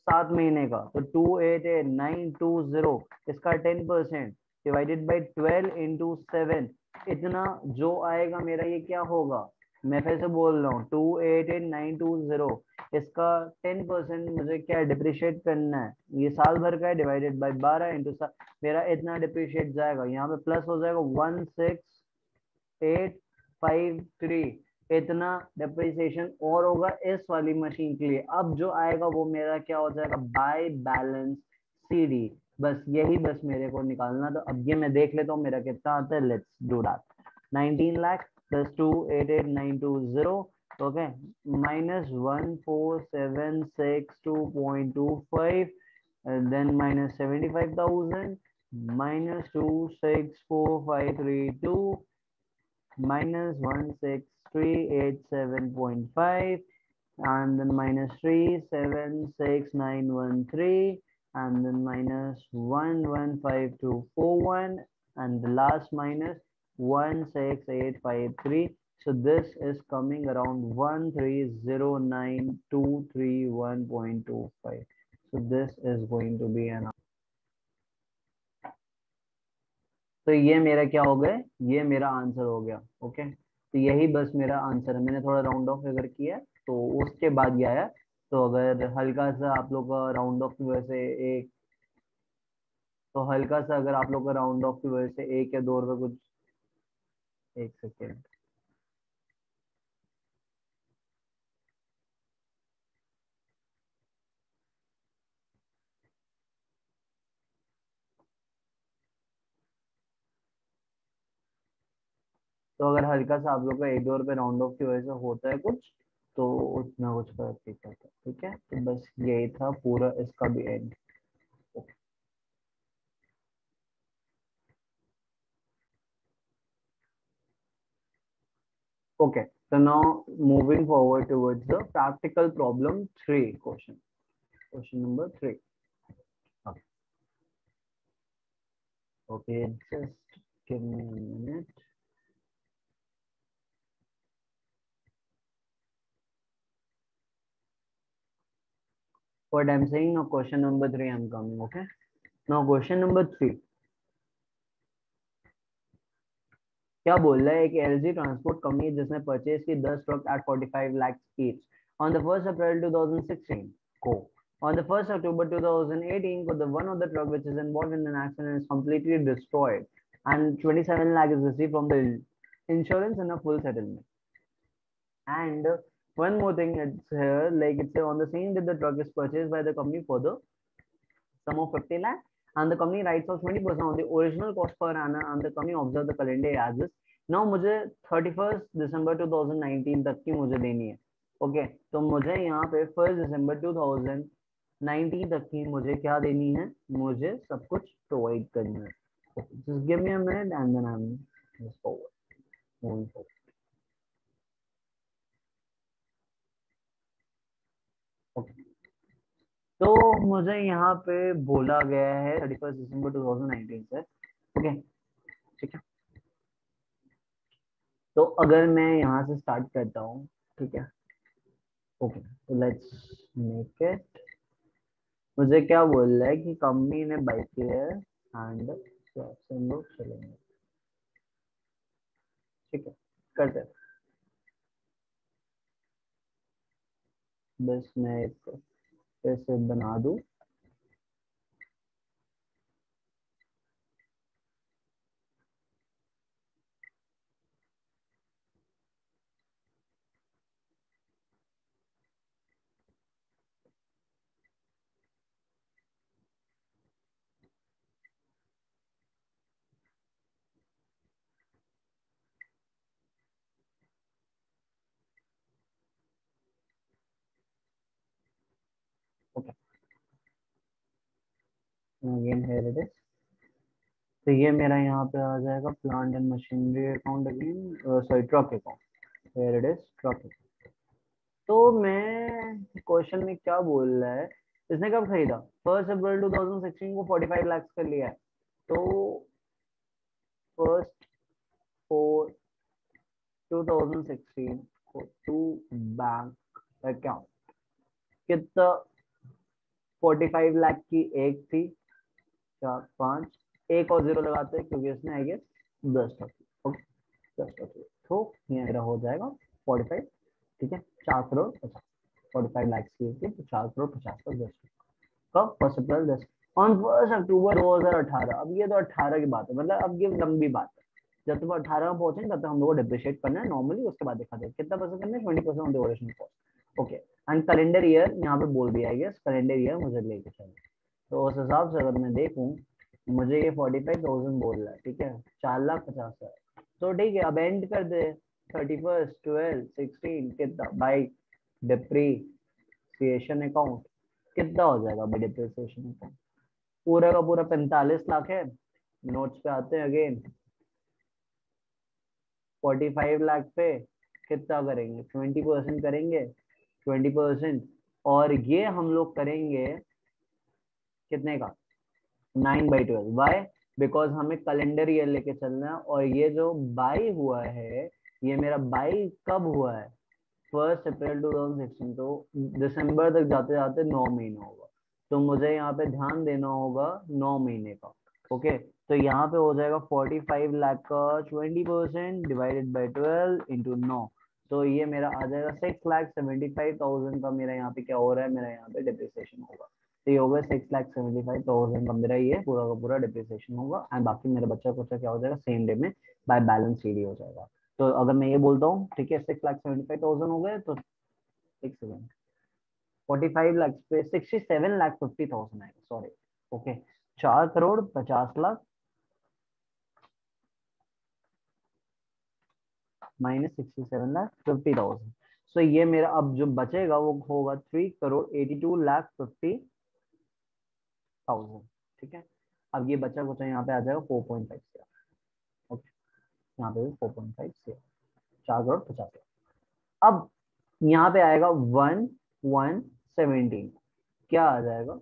7 महीने का। तो 288,920, इसका 10% डिवाइडेड बाई 12 × 7, इतना जो आएगा मेरा ये क्या होगा, मैं फिर से बोल रहा हूँ 288,920, इसका 10% मुझे क्या डिप्रिशिएट करना है, ये साल भर का है, डिवाइडेड बाई 12 × मेरा इतना डिप्रिशिएट जाएगा। यहाँ पे प्लस हो जाएगा 16,853, इतना डिप्रिसिएशन और होगा इस वाली मशीन के लिए। अब जो आएगा वो मेरा क्या हो जाएगा, बाय बैलेंस सीडी। बस यही बस मेरे को निकालना। तो अब ये मैं देख लेता हूँ मेरा कितना आता है, let's do that. 19 lakh plus 288,920, okay, -14762.25, then -75,000, -264,532, -163,807.5, and then -376,913, and then -115241, and the last -16853. So this is coming around 1309231.25. So this is going to be an, तो ये मेरा क्या हो गया, ये मेरा आंसर हो गया। ओके, तो यही बस मेरा आंसर है। मैंने थोड़ा राउंड ऑफ अगर किया तो उसके बाद ये आया। तो अगर हल्का सा आप लोग का राउंड ऑफ की वजह से एक, तो हल्का सा अगर आप लोग का राउंड ऑफ की वजह से 1 या 2 रुपए कुछ, एक सेकेंड, तो अगर हल्का सा आप लोग का 1 2 रुपए राउंड ऑफ की वजह से होता है कुछ, तो उतना कुछ फर्क नहीं पड़ता। ठीक है, तो बस यही था पूरा, इसका भी and. Okay, so now moving forward towards the practical problem 3 question. Question number 3. Okay, okay, just give me a minute. What I'm saying now, question number 3 I'm coming. Okay, now question number 3. क्या बोल रहा है, एक LG transport company जिसने purchase की 10 truck at 45 lakh each on the 1st April 2016 को, on the 1st October 2018 को the one of the truck which is involved in an accident is completely destroyed and 27 lakh is received from the insurance and a full settlement. And one more thing, it's here, like it's on the same day the truck is purchased by the company for the sum of 50 lakh, and the company writes off 20% on the original cost per annum, and the company observe the calendar year as this. Now मुझे 31st December 2019 तक की मुझे देनी है। Okay, तो मुझे यहाँ पे 1st December 2019 तक की मुझे क्या देनी है, मुझे सब कुछ प्रोवाइड करना है। Just give me a minute and then I'm just forward, moving forward. मुझे यहाँ पे बोला गया है 31 दिसंबर 2019 से। ओके ठीक है, तो अगर मैं यहाँ से स्टार्ट करता हूँ, ठीक है, ओके, तो लेट्स मेक इट। मुझे क्या बोल रहा है कि कंपनी ने बाई किया है एंड हम लोग चलेंगे, ठीक है, करते हैं। बस मैं एक फिर से बना दूं। Okay, again here it is. तो ये मेरा यहाँ पे आ जाएगा plant and machinery account again, sorry truck account, here it is truck. तो मैं क्वेश्चन में क्या बोल रहा है, इसने कब खरीदा? 1 अप्रैल 2016 को 45 लाख का लिया है। तो फर्स्ट फोर 2016 को टू बैंक अकाउंट कितना? 45 लाख की एक थी, चार पांच, एक और जीरो लगाते हैं क्योंकि इसने आई गेस 10 टकी। ओके 10 टकी, तो ये मेरा हो जाएगा 45, ठीक है, 4 करोड़ 50। 45 लाख की थी तो 4 करोड़ 50 का 10। कब? 1 अप्रैल 10 ऑन 1 अक्टूबर 2018। अब ये तो 18 की बात है, मतलब अब ये लंबी बात है। जब तुम 18 में पहुंचेंगे तब तक हम लोग को डिप्रिशिएट करना है नॉर्मली, उसके बाद दिखा दें कितना परसेंट करना है, 20% on the original cost. Okay, and calendar year यहाँ पे बोल दिया है, यस कैलेंडर ईयर मुझे लेके चलो। तो उस हिसाब से अगर मैं देखूं, मुझे ये 45,000 बोल रहा है, ठीक है, 4,50,000। तो ठीक है, अब एंड कर दे 31/12/16 कितना बाई डिप्रीसिएशन अकाउंट कितना हो जाएगा बाई डिप्रीसिएशन अकाउंट? पूरा का पूरा 45 लाख है। नोट्स पे आते हैं अगेन, 45 लाख पे कितना करेंगे? 20% करेंगे, 20%। और ये हम लोग करेंगे कितने का? 9/12। वाई? बिकॉज हमें कैलेंडर ईयर लेके चलना है, और ये जो बाई हुआ है, ये मेरा बाई कब हुआ है? 1 अप्रैल 2016। तो दिसंबर तक जाते जाते 9 महीना होगा। तो मुझे यहाँ पे ध्यान देना होगा 9 महीने का। ओके, तो यहाँ पे हो जाएगा 45 लाख का 20% डिवाइडेड बाई 12 × 9। तो ये मेरा आ जाएगा 6,75,000 का। मेरा यहाँ पे क्या हो रहा है, मेरा यहाँ पे डिप्रिसिएशन होगा। तो ये होगा 6,75,000 का मेरा ये पूरा का पूरा डिप्रिसिएशन होगा। एंड बाकी मेरा बच्चा कुछ क्या हो जाएगा, सेम डे में बाय बैलेंस सीडी हो जाएगा। तो अगर मैं ये बोलता हूँ, ठीक है, 6,75,000 हो गए, तो 6 45 लाख पे 67,50,000 आएगा, sorry. Okay, 4 crore 50 lakh minus 67,50,000। सो ये मेरा अब जो बचेगा वो होगा 3,82,50,000, ठीक है। अब ये बचा कुछ यहाँ पे आ जाएगा 4.5 से। ओके, यहाँ पे 4.5 से 4 करोड़ 50 लाख। अब यहाँ पे आएगा 1,117, क्या आ जाएगा?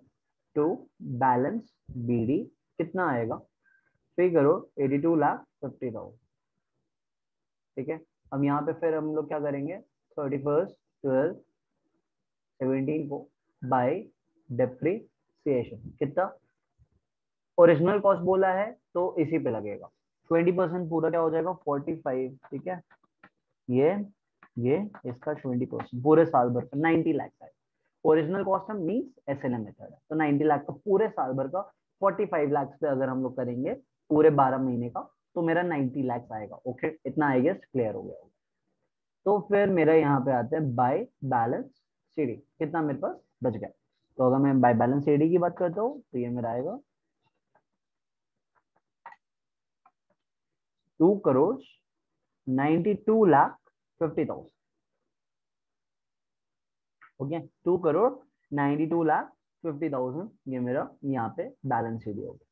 टू बैलेंस बीडी कितना आएगा? 3,82,50,000, ठीक है। अब यहाँ पे फिर हम लोग क्या करेंगे, 31/12/17 को बाय डेप्रिसिएशन कितना? ओरिजिनल कॉस्ट बोला है तो इसी पे लगेगा 20%, पूरा क्या हो जाएगा 45, ठीक है। ये ये इसका 20% पूरे साल भर का 90 लाख का है। ओरिजिनल कॉस्ट हम मीन्स SLM मेथड है, तो 90 लाख का पूरे साल भर का 45 लाख पे अगर हम लोग करेंगे पूरे 12 महीने का, तो मेरा 90 लाख आएगा। ओके, इतना आई गेस क्लियर हो गया होगा। तो फिर मेरा यहाँ पे आते हैं बाय बैलेंस सीडी, कितना मेरे पास बच गया। तो अगर मैं बाय बैलेंस सीडी की बात करता हूँ तो ये मेरा आएगा 2,92,50,000। ओके, 2,92,50,000 ये मेरा यहाँ पे बैलेंस शीट होगा।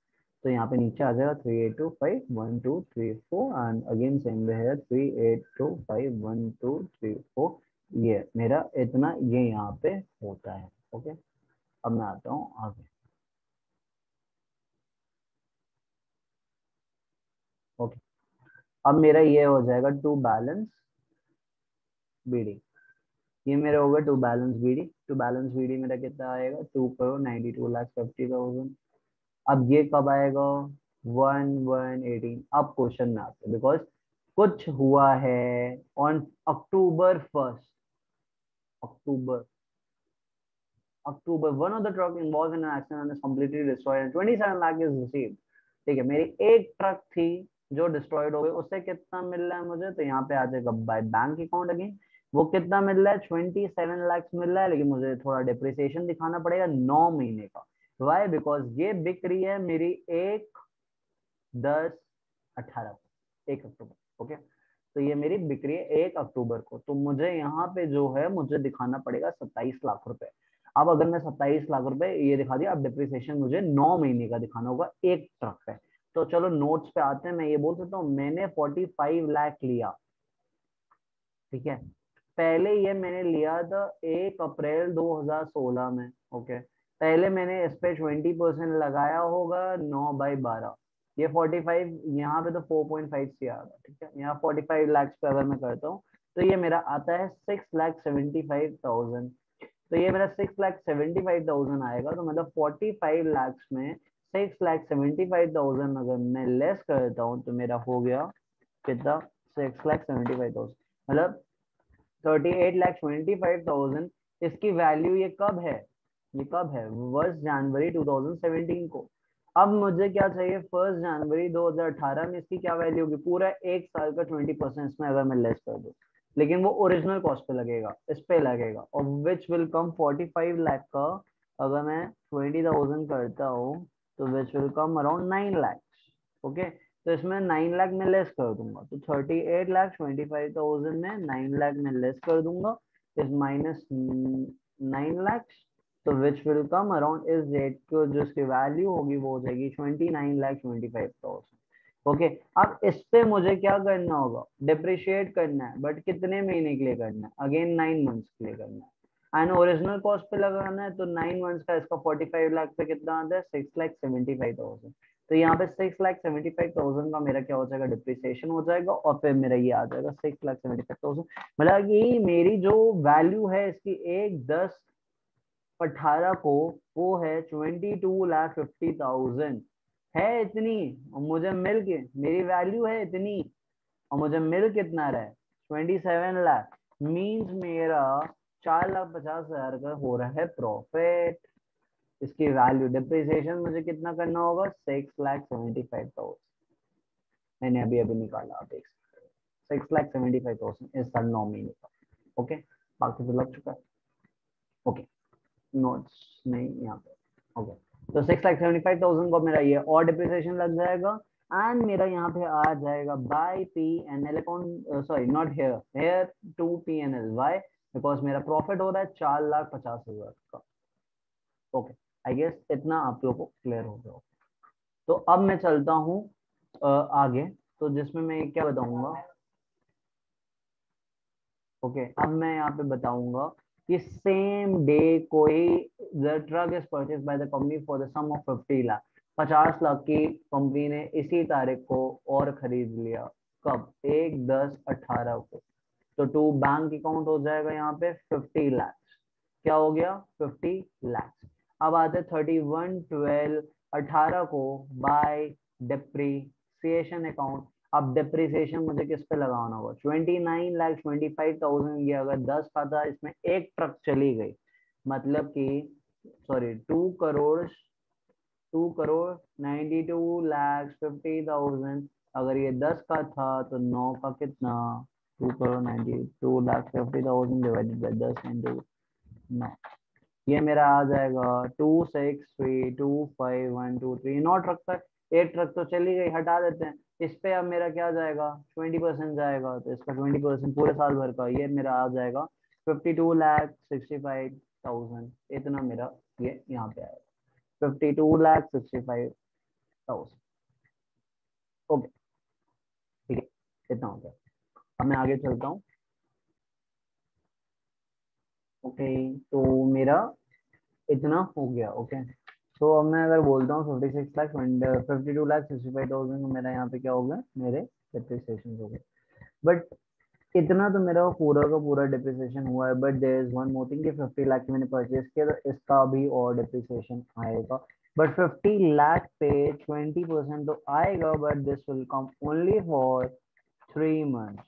तो यहाँ पे नीचे आ जाएगा 3,825,1,2,3,4 एंड अगेन सेम है 3,825,1,2,3,4। ये मेरा इतना ये यहाँ पे होता है। ओके, अब मैं आता हूँ आगे। ओके, अब मेरा ये हो जाएगा टू बैलेंस बीडी। ये मेरा होगा to balance B D. To balance B D मेरा कितना आएगा, 2,92,50,000। अब ये कब आएगा, 1/1/18। अब क्वेश्चन में आते हैं, बिकॉज कुछ हुआ है on October 1st। October October, one of the truck involved in an accident and is completely destroyed and 27 lakh is received। ठीक है, मेरी एक ट्रक थी जो डिस्ट्रॉयड हो गई, उससे कितना मिल रहा है मुझे, तो यहाँ पे आ जाएगा बाय बैंक अकाउंट अगेन। वो कितना मिल रहा है, 27 lakhs मिल रहा है, लेकिन मुझे थोड़ा डिप्रिसिएशन दिखाना पड़ेगा 9 महीने का। वाई, बिकॉज ये बिक रही है मेरी 1/10/18 1 अक्टूबर। ओके, तो ये मेरी बिक्री है 1 अक्टूबर को, तो मुझे यहाँ पे जो है मुझे दिखाना पड़ेगा 27 लाख रुपए। अब अगर मैं 27 लाख रुपए ये दिखा दिया, अब डिप्रिसिएशन मुझे 9 महीने का दिखाना होगा एक ट्रक पे। तो चलो नोट्स पे आते हैं। मैं ये बोल सकता हूँ मैंने 45 लाख लिया। ठीक है, पहले ये मैंने लिया था 1 अप्रैल 2016 में। ओके, पहले मैंने इस पे 20% लगाया होगा 9/12। ये 45, यहाँ पे तो 4.5 सी आ रहा। ठीक है, यहाँ 45 lakhs पे अगर मैं करता हूँ तो ये मेरा आता है 6,75,000। तो ये मेरा 6,75,000 आएगा। तो मतलब 45 lakhs में 6,75,000 अगर मैं लेस करता हूँ तो मेरा हो गया कितना, 6,75,000। मतलब 38,25,000। इसकी वैल्यू ये कब है, ये कब है, 1 जनवरी 2017 को। अब मुझे क्या चाहिए, 1 जनवरी 2018 में इसकी क्या वैल्यू होगी, पूरा एक साल का 20% इसमें अगर मैं लेस कर दूं, लेकिन वो ओरिजिनल कॉस्ट पे लगेगा, इस पे लगेगा, और विच विल कम 45 लाख का। अगर मैं 20,000 करता हूँ तो which will come around 9 lakh. Okay, तो इसमें 9 लाख में लेस कर दूंगा, तो 38,25,000 में 9 लाख में लेस कर दूंगा, इस माइनस 9 लाख। तो विच विल कम अराउंड इस डेट को जो इसकी वैल्यू होगी वो हो जाएगी 29,25,000। ओके, अब इस पे मुझे क्या करना होगा, डिप्रिशिएट करना है, बट कितने महीने के लिए करना है, अगेन 9 मंथ्स के लिए करना है। एंड ओरिजिनल कॉस्ट पे लगाना है, तो 9 मंथ्स का इसका 45 लाख पे कितना आता है, 6,75,000। तो यहाँ पे 6,75,000 का मेरा क्या हो जाएगा, डिप्रिसिएशन हो जाएगा, और फिर मेरा ये आ जाएगा 6,75,000। मतलब कि मेरी जो वैल्यू है इसकी 1/10/18 को, वो है 22,50,000 है इतनी। और मुझे मिल के मेरी वैल्यू है इतनी, और मुझे मिल कितना रहा है, 27 लाख। मीन्स मेरा 4,50,000 का हो रहा है प्रॉफिट। इसकी वैल्यू डिप्रिसिएशन मुझे कितना करना होगा, 6,75,000। मैंने अभी अभी निकाला, आप देख सकते हो 6,75,000 इस साल 9 महीने का। ओके, बाकी तो लग चुका है। ओके, नोट्स नहीं यहाँ पे। ओके, तो 6,75,000 को मेरा ये और डिप्रिसिएशन लग जाएगा, एंड मेरा यहाँ पे आ जाएगा by P&L account, sorry not here, here to P&L। Why, because मेरा प्रॉफिट हो रहा है 4,50,000 का। ओके, आई गेस इतना आप लोगों को क्लियर हो गया। तो अब मैं चलता हूँ आगे, तो जिसमें मैं क्या बताऊंगा। ओके, अब मैं यहाँ पे बताऊंगा कि सेम डे कोई the truck is purchase by the company for the sum of 50 lakh. 50 lakh की कंपनी ने इसी तारीख को और खरीद लिया, कब, 1/10/18 को। तो टू बैंक अकाउंट हो जाएगा यहाँ पे 50 लाख। क्या हो गया, 50 लाख। अब आते 31/12/18 को बाय डिप्रिसिएशन अकाउंट। अब डिप्रिसिएशन मुझे किस पे लगाना होगा, 29,25,000। ये अगर 10 का था, इसमें एक ट्रक चली गई, मतलब कि सॉरी 2 करोड़ 92,50,000। अगर ये 10 का था तो 9 का कितना, 2,92,50,000 डिवाइडेड बाई 10 × 9। ये मेरा आ जाएगा 2,6,3,2,5,1,2,3। नौ ट्रक तक, एक ट्रक तो चली गई, हटा देते हैं। इस पे अब मेरा क्या जाएगा, 20% जाएगा, तो इसका 20% पूरे साल भर का, ये मेरा आ जाएगा 52,65,000। इतना मेरा ये यहाँ पे आएगा, 52,65,000। ओके, ठीक है, इतना हो गया। अब मैं आगे चलता हूँ। ओके, तो मेरा इतना हो गया। ओके, तो अब मैं अगर बोलता हूँ 56 लाख 52 लाख 65,000 मेरा यहाँ पे क्या हो गया, मेरे डिप्रिसिएशन हो गए। बट इतना तो मेरा पूरा का पूरा डिप्रिसिएशन हुआ है। But there is one more thing कि 50 लाख की मैंने परचेज किया तो इसका भी और डिप्रिसिएशन आएगा। बट 50 लाख पे 20% तो आएगा, but this will come only for 3 months.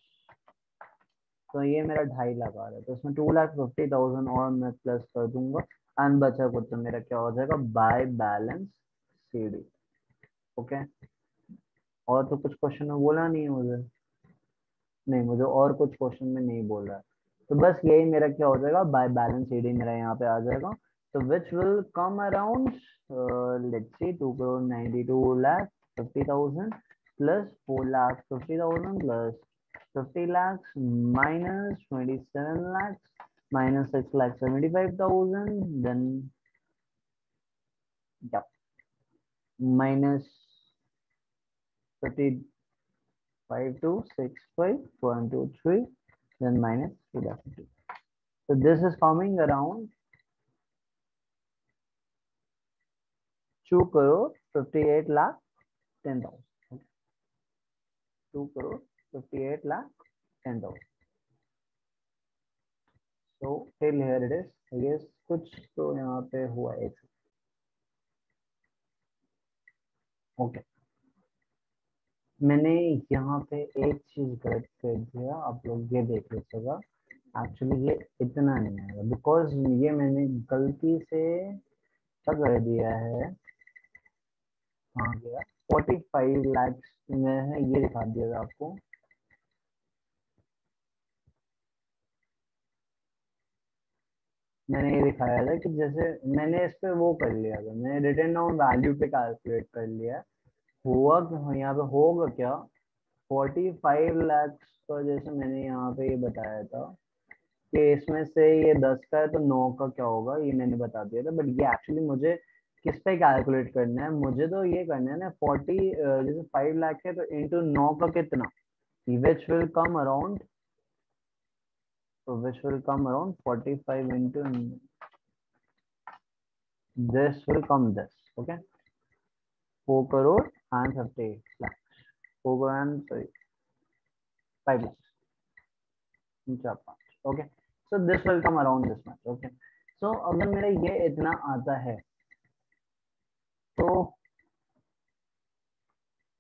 तो ये मेरा 2.5 लाख आ रहा है, तो इसमें 2,50,000 और मैं प्लस कर दूंगा एंड बचा कुछ तो मेरा क्या हो जाएगा, बाय बैलेंस सीडी। ओके, और तो कुछ क्वेश्चन में बोला नहीं है मुझे, नहीं मुझे और कुछ क्वेश्चन में नहीं बोल रहा है। तो बस यही मेरा क्या हो जाएगा, बाय बैलेंस सीडी मेरा यहाँ पे आ जाएगा। तो which will come around let's see 2,92,50,000 plus 4,50,000 plus 50 lakhs minus 27 lakhs minus 6,75,000, then yeah, minus 55 to 65 1 2 3, then minus 2,50. So this is coming around 2 crore 58 lakh 10,000. Okay. 2 crore 58 lakh 10,000. So till here it is. I guess कुछ तो यहाँ पे हुआ एक। Okay, मैंने यहाँ पे एक चीज गलत कर दिया, आप लोग ये देख लीजिएगा। एक्चुअली ये इतना नहीं आएगा बिकॉज ये मैंने गलती से क्या कर दिया है, हाँ गया 45 लाख में है, ये दिखा दिया था आपको। मैंने ये दिखाया था कि जैसे मैंने इस पे वो कर लिया था, मैंने रिटर्न डाउन वैल्यू पे कैलकुलेट कर लिया। हुआ यहाँ पे होगा क्या, 45 लाख का जैसे मैंने यहाँ पे ये बताया था कि इसमें से ये 10 का है तो 9 का क्या होगा, ये मैंने बता दिया था। बट ये एक्चुअली मुझे किस पे कैलकुलेट करना है, मुझे तो ये करना है ना 40 जैसे 5 लाख है तो इंटू 9 का कितना, which will come around, so which will come around 45 into this will come this, okay, 4 crore and 58 lakhs, 4 crore and sorry 5 lakhs, okay, so this will come around this much, okay. So अगर मेरा ये इतना आता है तो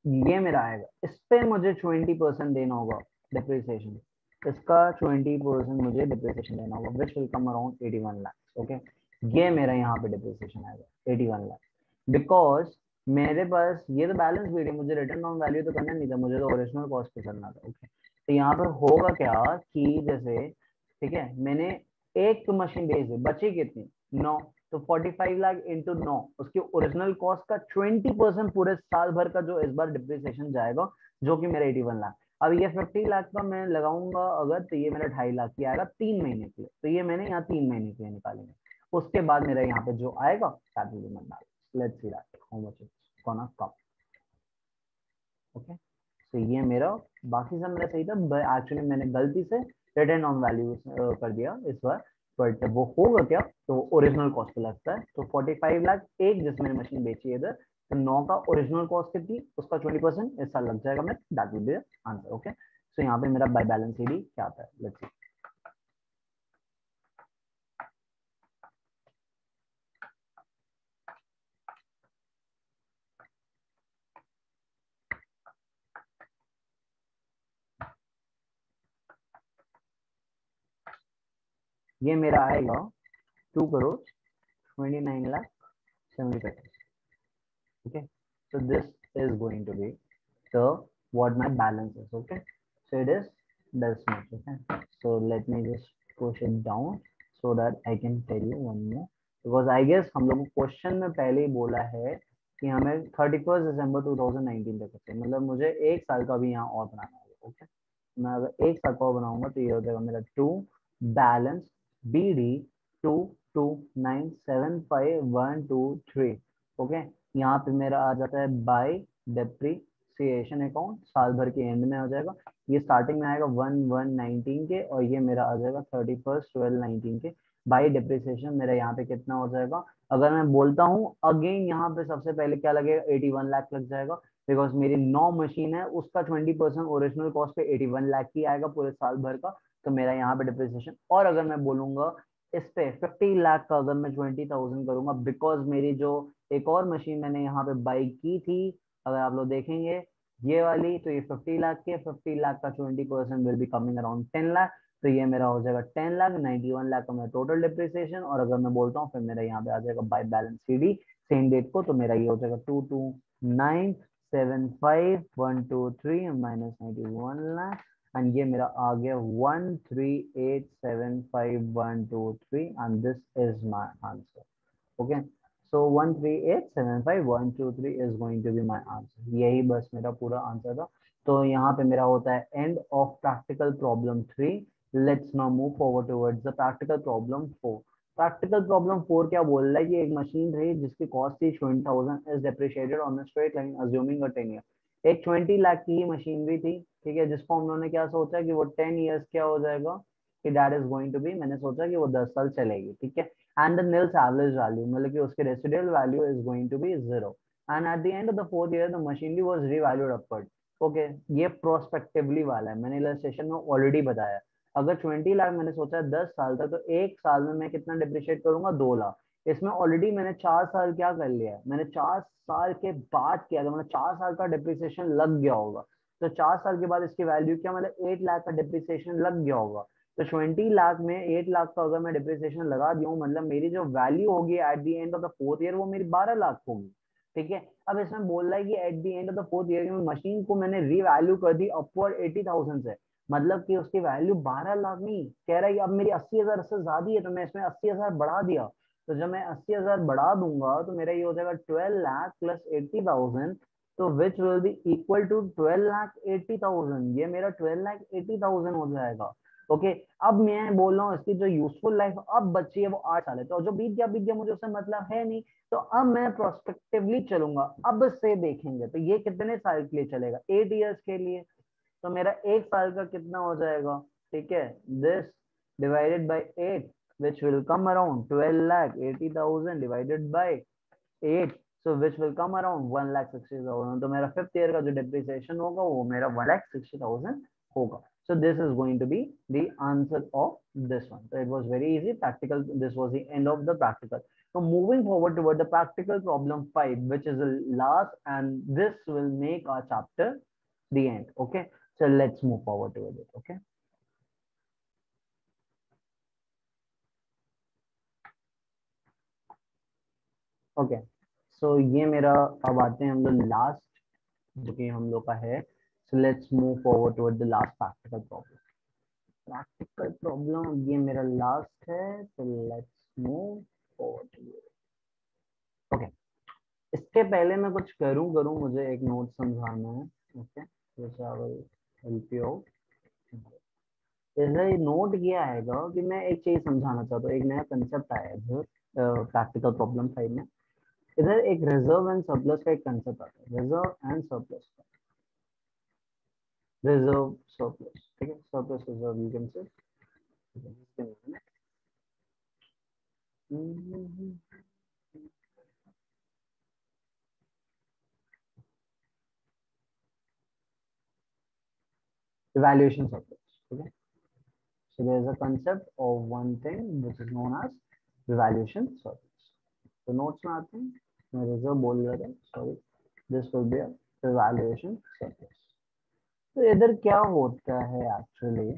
ये मेरा आएगा, इस पे मुझे 20% देना होगा डिप्रिसिएशन, इसका 20% मुझे डिप्रिसिएशन देना होगा which will come around 81 lakh. Okay, ये मेरा यहाँ पे डिप्रिसिएशन आएगा 81 लाख बिकॉज मेरे पास ये तो बैलेंस शीट है, मुझे रिटर्न ऑन वैल्यू तो करना नहीं था, मुझे तो ओरिजिनल कॉस्ट पे करना था। ओके, तो यहाँ पर होगा क्या कि जैसे ठीक है मैंने एक मशीन बेच दी, बची कितनी 9, तो 45 लाख इंटू 9 उसकी ओरिजिनल कॉस्ट का 20% पूरे साल भर का जो इस बार डिप्रिसिएशन जाएगा जो कि मेरा 81 लाख। अब ये 50 लाख का मैं लगाऊंगा अगर तो ये मेरा 2.5 लाख की आएगा 3 महीने के लिए, तो ये मैंने यहाँ 3 महीने के लिए निकालेंगे। उसके बाद मेरा यहाँ पे जो आएगा let's see that how much it's gonna come. Okay, तो ये मेरा बाकी सब मेरा सही था, एक्चुअली मैंने गलती से रिटर्न ऑन वैल्यू कर दिया इस बार। बट वो होगा क्या, तो ओरिजिनल कॉस्ट पे लगता है, तो 45 लाख एक जिसमें मशीन बेची है इधर, तो 9 का ओरिजिनल कॉस्ट कितनी, उसका 20% इस साल लग जाएगा मैं, that will be answer. Okay, so यहाँ पे मेरा बाय बैलेंस ईडी क्या आता है, लेट्स सी। ये मेरा आएगा 2 crore 29 lakh 75। Okay, so this is going to be the what my balance is. Okay, so it is this much. Okay, so let me just push it down so that I can tell you one more, because I guess हम लोग question में पहले ही बोला है कि हमें 31 दिसंबर 2019 तक है, मतलब मुझे एक साल का भी यहाँ और बनाना है। ओके, मैं अगर एक साल का और बनाऊंगा तो ये हो जाएगा मेरा 2 बैलेंस बी डी 22975 123। ओके, यहाँ पे मेरा आ जाता है बाय डेप्रिसिएशन अकाउंट, साल भर के एंड में आ जाएगा। ये स्टार्टिंग में आएगा 1/1/19 के और ये मेरा आ जाएगा 31/12/19 के। बाई डिप्रिसिएशन मेरा यहाँ पे कितना हो जाएगा, अगर मैं बोलता हूँ अगेन यहाँ पे सबसे पहले क्या लगेगा, 81 लाख लग जाएगा, बिकॉज मेरी 9 मशीन है, उसका 20% ओरिजिनल कॉस्ट पे 81 लाख की आएगा पूरे साल भर का, तो मेरा यहाँ पे डिप्रिसिएशन। और अगर मैं बोलूंगा इस पे 50 लाख का, अगर मैं 20,000 करूंगा, बिकॉज मेरी जो एक और मशीन मैंने यहाँ पे बाई की थी, अगर आप लोग देखेंगे ये वाली, तो ये 50 लाख के, 50 लाख का 20% will be coming around 10 lakh, तो ये मेरा हो जाएगा 10 लाख, 91 लाख का मेरा टोटल डिप्रिसिएशन। और अगर मैं बोलता हूँ फिर मेरा यहाँ पे आ जाएगा by balance C D same date को, तो मेरा ये हो जाएगा 22975123 माइनस 91 लाख, एंड ये मेरा आ गया 13875,123 and this is my answer. Okay, so 13875,123 is going to be my answer। यही बस मेरा पूरा आंसर था। तो यहाँ पे मेरा होता है end of practical problem 3। Let's now move forward towards the practical problem 4। Practical problem 4 क्या बोल रहा है कि एक मशीन रही जिसकी कॉस्ट थी 20,000 is depreciated on a straight line assuming a 10 year. एक 20 लाख की मशीनरी थी, ठीक है, जिसको उन्होंने क्या सोचा कि वो 10 ईयर्स क्या हो जाएगा कि that is going to be, मैंने सोचा कि वो 10 साल चलेगी, ठीक है, and the nil's average value, मतलब कि उसके residual value is going to be 0, and at the end of the 4th year the machinery was revalued upward। Okay, ये प्रोस्पेक्टिवली वाला है, मैंने इलस्ट्रेशन में ऑलरेडी बताया। अगर 20 लाख मैंने सोचा है 10 साल तक, तो एक साल में मैं कितना डिप्रिशिएट करूंगा, 2 लाख। इसमें ऑलरेडी मैंने 4 साल क्या कर लिया है, मैंने 4 साल के बाद किया, तो मतलब 4 साल का डिप्रिसिएशन लग गया होगा, तो 4 साल के बाद इसकी वैल्यू क्या, मतलब 8 लाख का डिप्रिसिएशन लग गया होगा। तो 20 लाख में 8 लाख का अगर मैं डिप्रिसिएशन लगा दिया हूँ, मतलब मेरी जो वैल्यू होगी at the end of the 4th year वो मेरी 12 लाख होगी, ठीक है। अब इसमें बोल रहा है कि at the end of the 4th year में मशीन को मैंने रीवैल्यू कर दी अपवर्ड 80,000 से, मतलब कि उसकी वैल्यू 12 लाख नहीं, कह रहा है कि अब मेरी 80,000 से ज्यादा है, तो मैं इसमें 80,000 बढ़ा दिया। तो जब मैं 80,000 बढ़ा दूंगा तो मेरा ये हो जाएगा 12 लाख प्लस 80,000, तो which will be equal to 12 lakh 80,000, ये मेरा 12 लाख 80,000 हो जाएगा। ओके, अब मैं बोल रहा हूँ इसकी जो यूजफुल लाइफ अब बची है वो 8 साल है, तो जो बीत गया मुझे उससे मतलब है नहीं, तो अब मैं प्रोस्पेक्टिवली चलूंगा, अब से देखेंगे तो ये कितने साल के लिए चलेगा, 8 ईयर्स के लिए, तो मेरा एक साल का कितना हो जाएगा, ठीक है, this divided by 8 which will come around 12,80,000 divided by 8, so which will come around 1,60,000, तो मेरा 5th ईयर का जो डिप्रिसिएशन होगा वो मेरा 1,60,000 होगा। So this is going to be the answer of this one। So it was very easy practical, this was the end of the practical। So moving forward toward the practical problem 5, which is the last, and this will make our chapter the end। Okay, so let's move forward toward it। Okay, okay, so ये मेरा, अब आते हैं हम लोग last, जो कि हम लोग का है। So let's move forward toward the last practical problem। Practical problem ये मेरा लास्ट है, तो let's move forward to it. Okay, इसके पहले मैं कुछ करूं मुझे एक नोट समझाना है। ओके, जैसे I will help you out. जैसे नोट किया आएगा कि मैं एक चीज समझाना चाहता हूँ, एक नया कंसेप्ट आया है इधर प्रैक्टिकल प्रॉब्लम साइड में। इधर एक रिजर्व एंड सरप्लस का एक कंसेप्ट आता है, रिजर्व एंड सरप्लस का, रिजर्व सरप्लस, ठीक है, surplus reserve you can say. evaluation surplus, okay, so there is a concept of one thing which is known as evaluation surplus। तो notes में आते हैं, मैं रिजर्व बोल रहा था, sorry, this will be evaluation surplus। तो इधर क्या होता है एक्चुअली,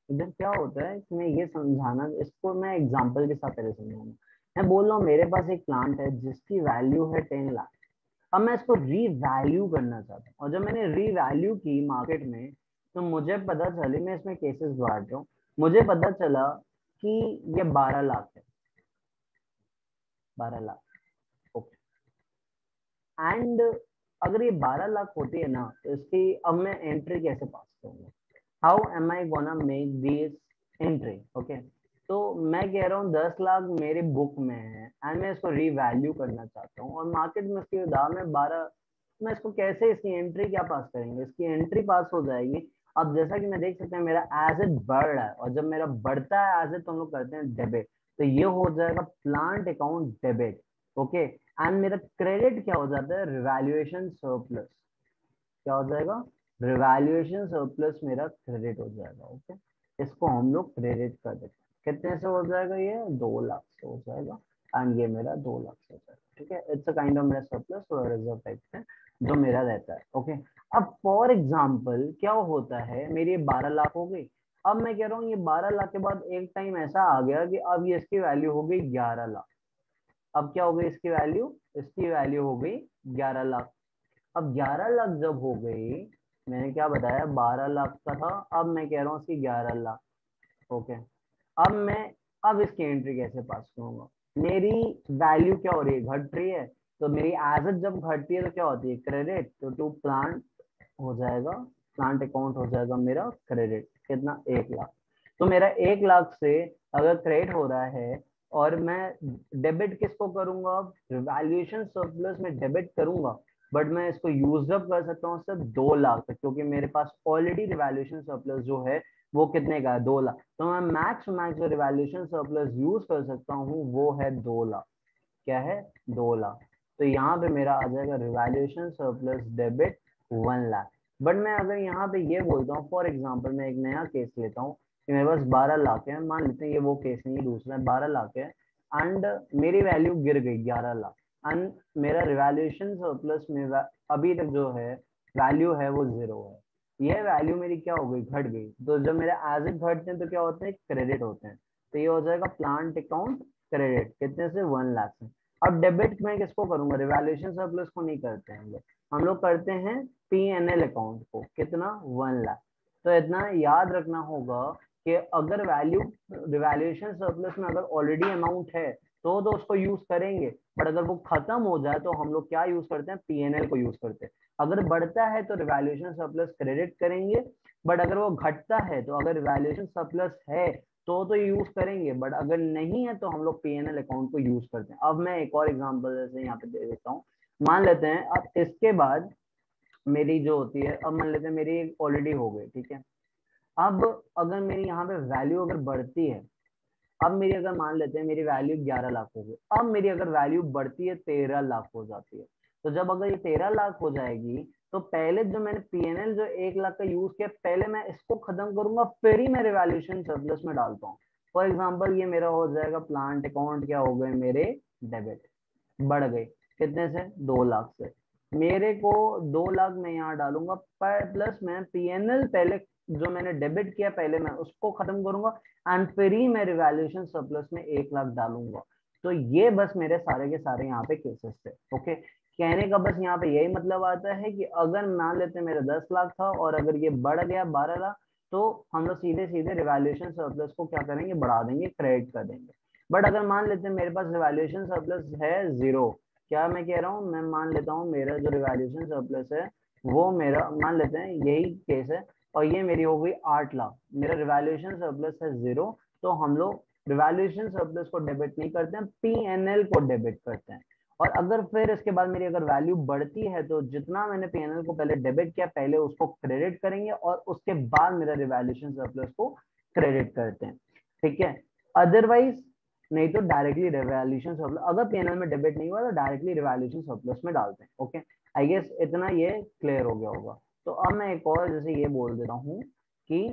इधर क्या होता है कि मैं ये समझाना, इसको मैं एग्जांपल के साथ पहले समझाऊंगा। मैं बोल रहा हूँ मेरे पास एक प्लांट है जिसकी वैल्यू है 10 लाख, अब मैं इसको रीवैल्यू करना चाहता हूँ, और जब मैंने रीवैल्यू की मार्केट में, तो मुझे पता चले, मैं इसमें केसेस बांट रहा हूँ, मुझे पता चला कि ये 12 लाख है, 12 लाख, ओके, एंड अगर ये 12 लाख होती है ना, तो इसकी अब मैं एंट्री कैसे पास करूंगा, how am I gonna make this entry. Okay, तो मैं कह रहा हूँ 10 लाख मेरे बुक में है एंड मैं इसको रीवैल्यू करना चाहता हूँ, और मार्केट में इसकी दाम है 12, मैं इसको कैसे, इसकी एंट्री क्या पास करेंगे, इसकी एंट्री पास हो जाएगी अब जैसा कि मैं देख सकते हैं मेरा एसेट बढ़ रहा है, और जब मेरा बढ़ता है एसेट तो हम लोग करते हैं डेबिट, तो ये हो जाएगा plant account debit. Okay, and मेरा क्रेडिट क्या हो जाता है, रिवैल्यूएशन सरप्लस। क्या हो जाएगा, रिवैल्यूएशन सरप्लस मेरा क्रेडिट हो जाएगा। ओके, इसको हम लोग क्रेडिट कर देते हैं। कितने से हो जाएगा, ये 2 लाख से हो जाएगा, एंड ये मेरा 2 लाख से हो जाएगा। ठीक है, इट्स अ काइंड ऑफ मेरा सरप्लस और रिजर्व टाइप से जो मेरा रहता है। ओके, अब फॉर एग्जाम्पल क्या होता है, मेरी 12 लाख हो गई। अब मैं कह रहा हूँ ये 12 लाख के बाद एक टाइम ऐसा आ गया कि अब ये इसकी वैल्यू हो गई 11 लाख। अब क्या हो गई इसकी वैल्यू, इसकी वैल्यू हो गई 11 लाख। अब 11 लाख जब हो गई, मैंने क्या बताया 12 लाख का था, अब मैं कह रहा हूँ इसकी 11 लाख। ओके, अब मैं, अब इसकी एंट्री कैसे पास करूंगा, मेरी वैल्यू क्या हो रही है, घट रही है। तो मेरी एसेट जब घटती है तो क्या होती है, क्रेडिट। तो टू प्लांट हो जाएगा, प्लांट अकाउंट हो जाएगा मेरा क्रेडिट। कितना, 1 लाख। तो मेरा 1 लाख से अगर क्रेडिट हो रहा है, और मैं डेबिट किसको करूंगा, वैल्यूएशन सरप्लस में डेबिट करूंगा, बट मैं इसको यूज अप कर सकता हूँ सिर्फ 2 लाख तक, क्योंकि मेरे पास ऑलरेडी रिवैल्यूएशन सरप्लस जो है वो कितने का है, 2 लाख। तो मैं मैक्स जो रिवैल्यूएशन सरप्लस यूज कर सकता हूँ वो है 2 लाख। क्या है, 2 लाख। तो यहाँ पे मेरा आ जाएगा revaluation surplus debit 1 lakh. But मैं अगर यहाँ पे ये बोलता हूँ, फॉर एग्जाम्पल मैं एक नया केस लेता हूँ कि मेरे पास 12 लाख है, मान लेते हैं ये वो केस नहीं, दूसरा 12 लाख है, एंड मेरी वैल्यू गिर गई 11 लाख, एंड मेरा रिवैल्यूएशन सरप्लस में अभी तक जो है वैल्यू है वो 0 है। ये वैल्यू मेरी क्या हो गई, घट गई। तो जब मेरे एसेट घटते हैं तो क्या होते हैं, क्रेडिट होते हैं। तो ये हो जाएगा प्लांट अकाउंट क्रेडिट, कितने से, 1 लाख से। अब डेबिट में किसको करूंगा, रिवैल्यूएशन सरप्लस को नहीं करते हैं हम लोग करते हैं P&L अकाउंट को। कितना, 1 लाख। तो इतना याद रखना होगा कि अगर वैल्यू रिवैल्यूएशन सरप्लस में अगर ऑलरेडी अमाउंट है तो उसको यूज करेंगे, बट अगर वो खत्म हो जाए तो हम लोग क्या यूज करते हैं, P&L को यूज करते हैं। अगर बढ़ता है तो रिवैल्यूएशन सरप्लस क्रेडिट करेंगे, बट अगर वो घटता है, तो अगर रिवैल्यूएशन सरप्लस है तो यूज करेंगे, बट अगर नहीं है तो हम लोग P&L अकाउंट को यूज करते हैं। अब मैं एक और एग्जांपल जैसे यहाँ पे दे देता हूँ। मान लेते हैं अब इसके बाद मेरी जो होती है, अब मान लेते हैं मेरी ऑलरेडी हो गई, ठीक है। अब अगर मेरी यहाँ पे वैल्यू अगर बढ़ती है, अब मेरी अगर मान लेते हैं मेरी वैल्यू 11 लाख हो गई, अब मेरी अगर वैल्यू बढ़ती है 13 लाख हो जाती है। तो जब अगर ये 13 लाख हो जाएगी, तो पहले जो मैंने P&L जो 1 लाख का यूज किया, पहले मैं इसको खत्म करूंगा, फिर ही मैं रिवैल्यूएशन सरप्लस में डालता हूँ। फॉर एग्जाम्पल ये मेरा हो जाएगा प्लांट अकाउंट, क्या हो गए मेरे, डेबिट, बढ़ गए कितने से, 2 लाख से। मेरे को 2 लाख मैं यहाँ डालूंगा, पर प्लस मैं P&L पहले जो मैंने डेबिट किया पहले मैं उसको खत्म करूंगा, एंड फिर ही मैं रिवैल्यूएशन सरप्लस में 1 लाख डालूंगा। तो ये बस मेरे सारे के सारे यहाँ पे केसेस थे। ओके, कहने का बस यहाँ पे यही मतलब आता है कि अगर मान लेते हैं मेरा 10 लाख था और अगर ये बढ़ गया 12 लाख, तो हम लोग सीधे सीधे रिवैल्यूएशन सरप्लस को क्या करेंगे, बढ़ा देंगे, क्रेडिट कर देंगे। बट अगर मान लेते हैं मेरे पास रिवैल्यूएशन सरप्लस है 0, क्या मैं कह रहा हूँ, मैं मान लेता हूँ मेरा जो रिवैल्यूएशन सरप्लस है वो मेरा, मान लेते हैं यही केस है, और ये मेरी हो गई 8 लाख, मेरा रिवैल्यूएशन सरप्लस है 0, तो हम लोग रिवैल्यूएशन सरप्लस को डेबिट नहीं करते हैं, P&L को डेबिट करते हैं। और अगर फिर इसके बाद मेरी अगर वैल्यू बढ़ती है तो जितना मैंने P&L को पहले डेबिट किया पहले उसको क्रेडिट करेंगे, और उसके बाद मेरा रिवैल्यूएशन सरप्लस को क्रेडिट करते हैं। ठीक है, अदरवाइज नहीं तो डायरेक्टली रिवैल्यूएशन सरप्लस, अगर P&L में डेबिट नहीं हुआ तो डायरेक्टली रिवैल्यूएशन सरप्लस में डालते हैं। ओके, आई गेस इतना ये क्लियर हो गया होगा। तो अब मैं एक और जैसे ये बोल देता हूँ कि,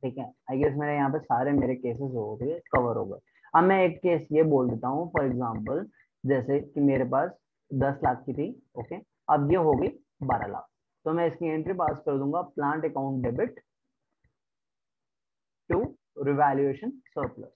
ठीक है, आई गेस मेरे यहाँ पे सारे मेरे केसेस हो गए, कवर हो गए। अब मैं एक केस ये बोल देता हूँ, फॉर एग्जांपल जैसे कि मेरे पास 10 लाख की थी। ओके, अब ये हो गई 12 लाख, तो मैं इसकी एंट्री पास कर दूंगा, plant account debit to revaluation surplus.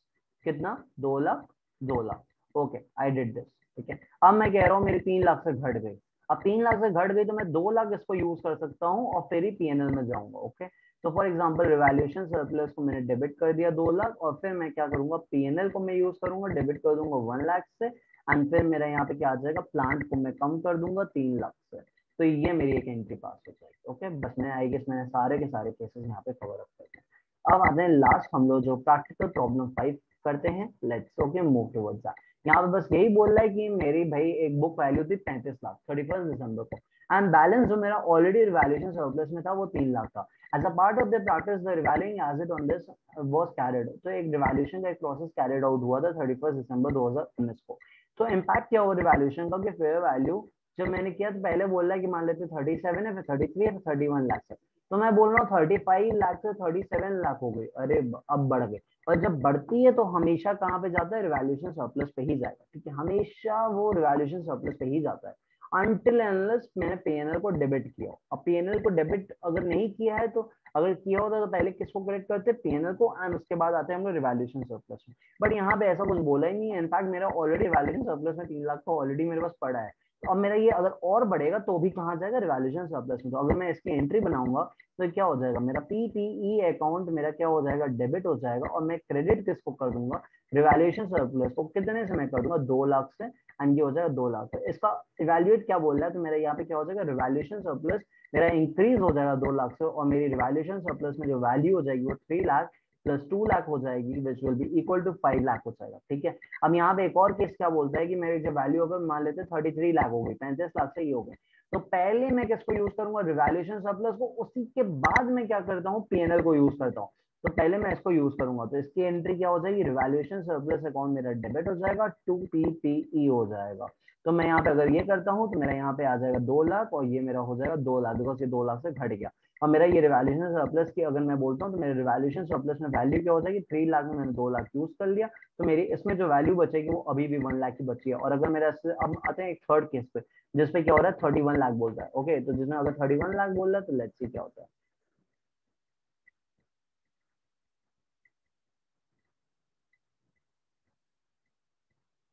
कितना, 2 lakh, 2 lakh. Okay, I did this. ठीक है, अब मैं कह रहा हूँ मेरी 3 लाख से घट गई। अब 3 लाख से घट गई तो मैं 2 लाख इसको यूज कर सकता हूँ और फिर ही P&L में जाऊंगा। ओके, तो फॉर एग्जांपल रिवैल्यूएशन सरप्लस को मैंने डेबिट कर दिया 2 लाख, और फिर मैं क्या करूंगा, P&L को मैं यूज करूंगा, डेबिट कर दूंगा 1 लाख से, एंड फिर मेरा यहाँ पे क्या आ जाएगा, प्लांट को मैं कम कर दूंगा 3 लाख से। तो ये मेरी एक एंट्री पास हो जाएगी। ओके, बस मैं आई गेस मैंने सारे के सारे केसेस यहाँ पे कवर अप कर दिए। अब आते हैं लास्ट हम लोग जो प्रैक्टिकल प्रॉब्लम 5 करते हैं। Let's okay move towards that. यहाँ पे बस यही बोल रहा है कि मेरी भाई एक बुक वैल्यू थी 35 लाख 31 दिसंबर को, एंड बैलेंस जो मेरा ऑलरेडी रिवैल्यूएशन सरप्लस में था वो 3 लाख था। As a part of the practice the revaluing asset on this was carried, तो एक रिवैल्यूएशन का एक प्रोसेस कैरिड आउट हुआ था 31 दिसंबर 2019 को। तो इम्पैक्ट क्या हुआ रिवैल्यूएशन का कि फेयर वैल्यू जब मैंने किया तो पहले बोल रहा है कि मान लेते 37 है, फिर 33 है, फिर 31 लाख है, तो मैं बोल रहा हूँ 35 लाख से 37 लाख हो गई, अरे अब बढ़ गए। और जब बढ़ती है तो हमेशा कहाँ पे जाता है, रिवैल्यूएशन सरप्लस पे ही जाएगा, ठीक है, हमेशा वो रिवैल्यूएशन सरप्लस पे ही जाता है अनटिल अनलेस मैंने पीएनएल को डेबिट किया। अब पीएनएल को डेबिट अगर नहीं किया है, तो अगर किया होता तो पहले किसको करेक्ट करते, पीएनएल को, एंड उसके बाद आते हैं हम लोग रिवैल्यूएशन सरप्लस में। बट यहाँ पे ऐसा कुछ बोला ही नहीं है, इनफैक्ट मेरा ऑलरेडी रिवैल्यूएशन सरप्लस में 3 लाख का ऑलरेडी मेरे पास पड़ा है। तो अब मेरा ये अगर और बढ़ेगा तो भी कहाँ जाएगा, रिवैल्यूएशन सरप्लस में। तो अगर मैं इसकी एंट्री बनाऊंगा तो क्या हो जाएगा, मेरा पीपीई अकाउंट मेरा क्या हो जाएगा, डेबिट हो जाएगा, और मैं क्रेडिट किसको कर दूंगा, रिवैल्यूएशन सरप्लस को। कितने से मैं कर दूंगा, 2 लाख से, एंड ये हो जाएगा 2 लाख। तो इसका इवेल्युएट क्या बोल रहा है, तो मेरा यहाँ पे क्या हो जाएगा, रिवैल्यूएशन सरप्लस मेरा इंक्रीज हो जाएगा 2 लाख से, और मेरी रिवैल्यूएशन सरप्लस में जो वैल्यू हो जाएगी वो 3 लाख प्लस 2 लाख हो जाएगी, which will be equal to 5 lakh हो जाएगा, ठीक है। अब यहाँ पे एक और केस क्या बोलता है कि मेरी जो वैल्यू अगर मान लेते 33 लाख हो गई, 35 लाख से ये हो गए, तो पहले मैं किसको यूज करूंगा, रिवैल्यूएशन सरप्लस को, उसी के बाद मैं क्या करता हूँ, पीएनएल को यूज करता हूँ। तो पहले मैं इसको यूज करूंगा, तो इसकी एंट्री क्या हो जाएगी, रिवैल्यूएशन सरप्लस अकाउंट मेरा डेबिट हो जाएगा, टू पीपीई हो जाएगा। तो मैं यहाँ पे अगर ये करता हूँ तो मेरा यहाँ पे आ जाएगा 2 लाख, और ये मेरा हो जाएगा 2 लाख, बिकॉज ये 2 लाख से घट गया। और मेरा ये रिवैल्यूएशन सरप्लस की अगर मैं बोलता हूँ तो मेरे रिवैल्यूएशन सरप्लस में वैल्यू क्या हो जाएगी, 3 लाख में मैंने 2 लाख यूज कर लिया, तो मेरी इसमें जो वैल्यू बचेगी वो अभी भी 1 लाख की बची है। और अगर मेरा अब आते हैं एक थर्ड केस पे, जिसपे क्या हो रहा है, 31 लाख बोल रहा है, ओके, तो जिसमें अगर 31 लाख बोल रहा है तो लेट्स सी क्या होता है।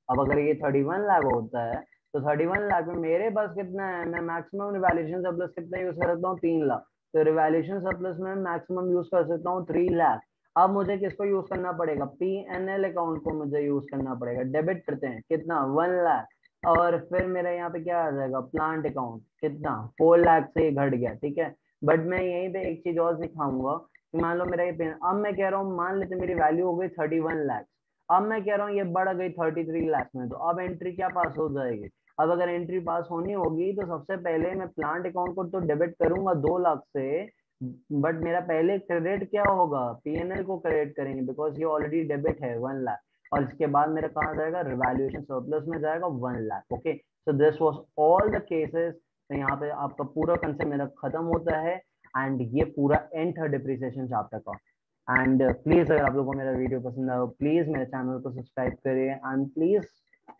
अब अगर ये 31 लाख होता है तो 31 लाख में मेरे पास कितना है, मैं मैक्सिमम रिवैल्यूएशन सरप्लस कितना यूज कर सकता हूँ, 3 लाख। तो रिवैल्यूएशन सरप्लस में मैक्सिमम यूज कर सकता हूँ 3 लाख। अब मुझे किसको यूज करना पड़ेगा, पीएनएल अकाउंट को मुझे यूज करना पड़ेगा, डेबिट करते हैं कितना, 1 लाख। और फिर मेरा यहाँ पे क्या आ जाएगा, प्लांट अकाउंट कितना, 4 लाख से ये घट गया, ठीक है। बट मैं यहीं पे एक चीज और सिखाऊंगा कि मान लो मेरा ये, अब मैं कह रहा हूँ मान लेते मेरी वैल्यू हो गई 31 लाख, अब मैं कह रहा हूँ ये बढ़ गई 33 लाख में, तो अब एंट्री क्या पास हो जाएगी। अब अगर एंट्री पास होनी होगी तो सबसे पहले मैं प्लांट अकाउंट को तो डेबिट करूंगा 2 लाख से, बट मेरा पहले क्रेडिट क्या होगा, पीएनएल को क्रेडिट करेंगे, बिकॉज ये ऑलरेडी डेबिट है 1 लाख। और इसके बाद मेरा कहाँ जाएगा, रिवैल्यूएशन सरप्लस में जाएगा 1 lakh, okay. So this was all the cases. तो यहाँ पे आपका पूरा कंसेप्ट मेरा खत्म होता है, एंड ये पूरा एंड था डिप्रिसिएशन चैप्टर का। एंड प्लीज अगर आप लोगों को मेरा वीडियो पसंद आया, प्लीज मेरे चैनल को सब्सक्राइब करिए, एंड प्लीज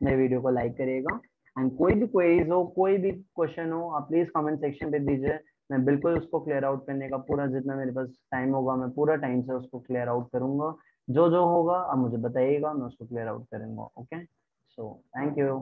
मेरे वीडियो को लाइक करिएगा। एंड कोई भी क्वेरीज हो, कोई भी क्वेश्चन हो, आप प्लीज कमेंट सेक्शन पे दीजिए, मैं बिल्कुल उसको क्लियर आउट करने का पूरा जितना मेरे पास टाइम होगा मैं पूरा टाइम से उसको क्लियर आउट करूंगा। जो जो होगा आप मुझे बताइएगा, मैं उसको क्लियर आउट करूंगा, ओके। So thank you.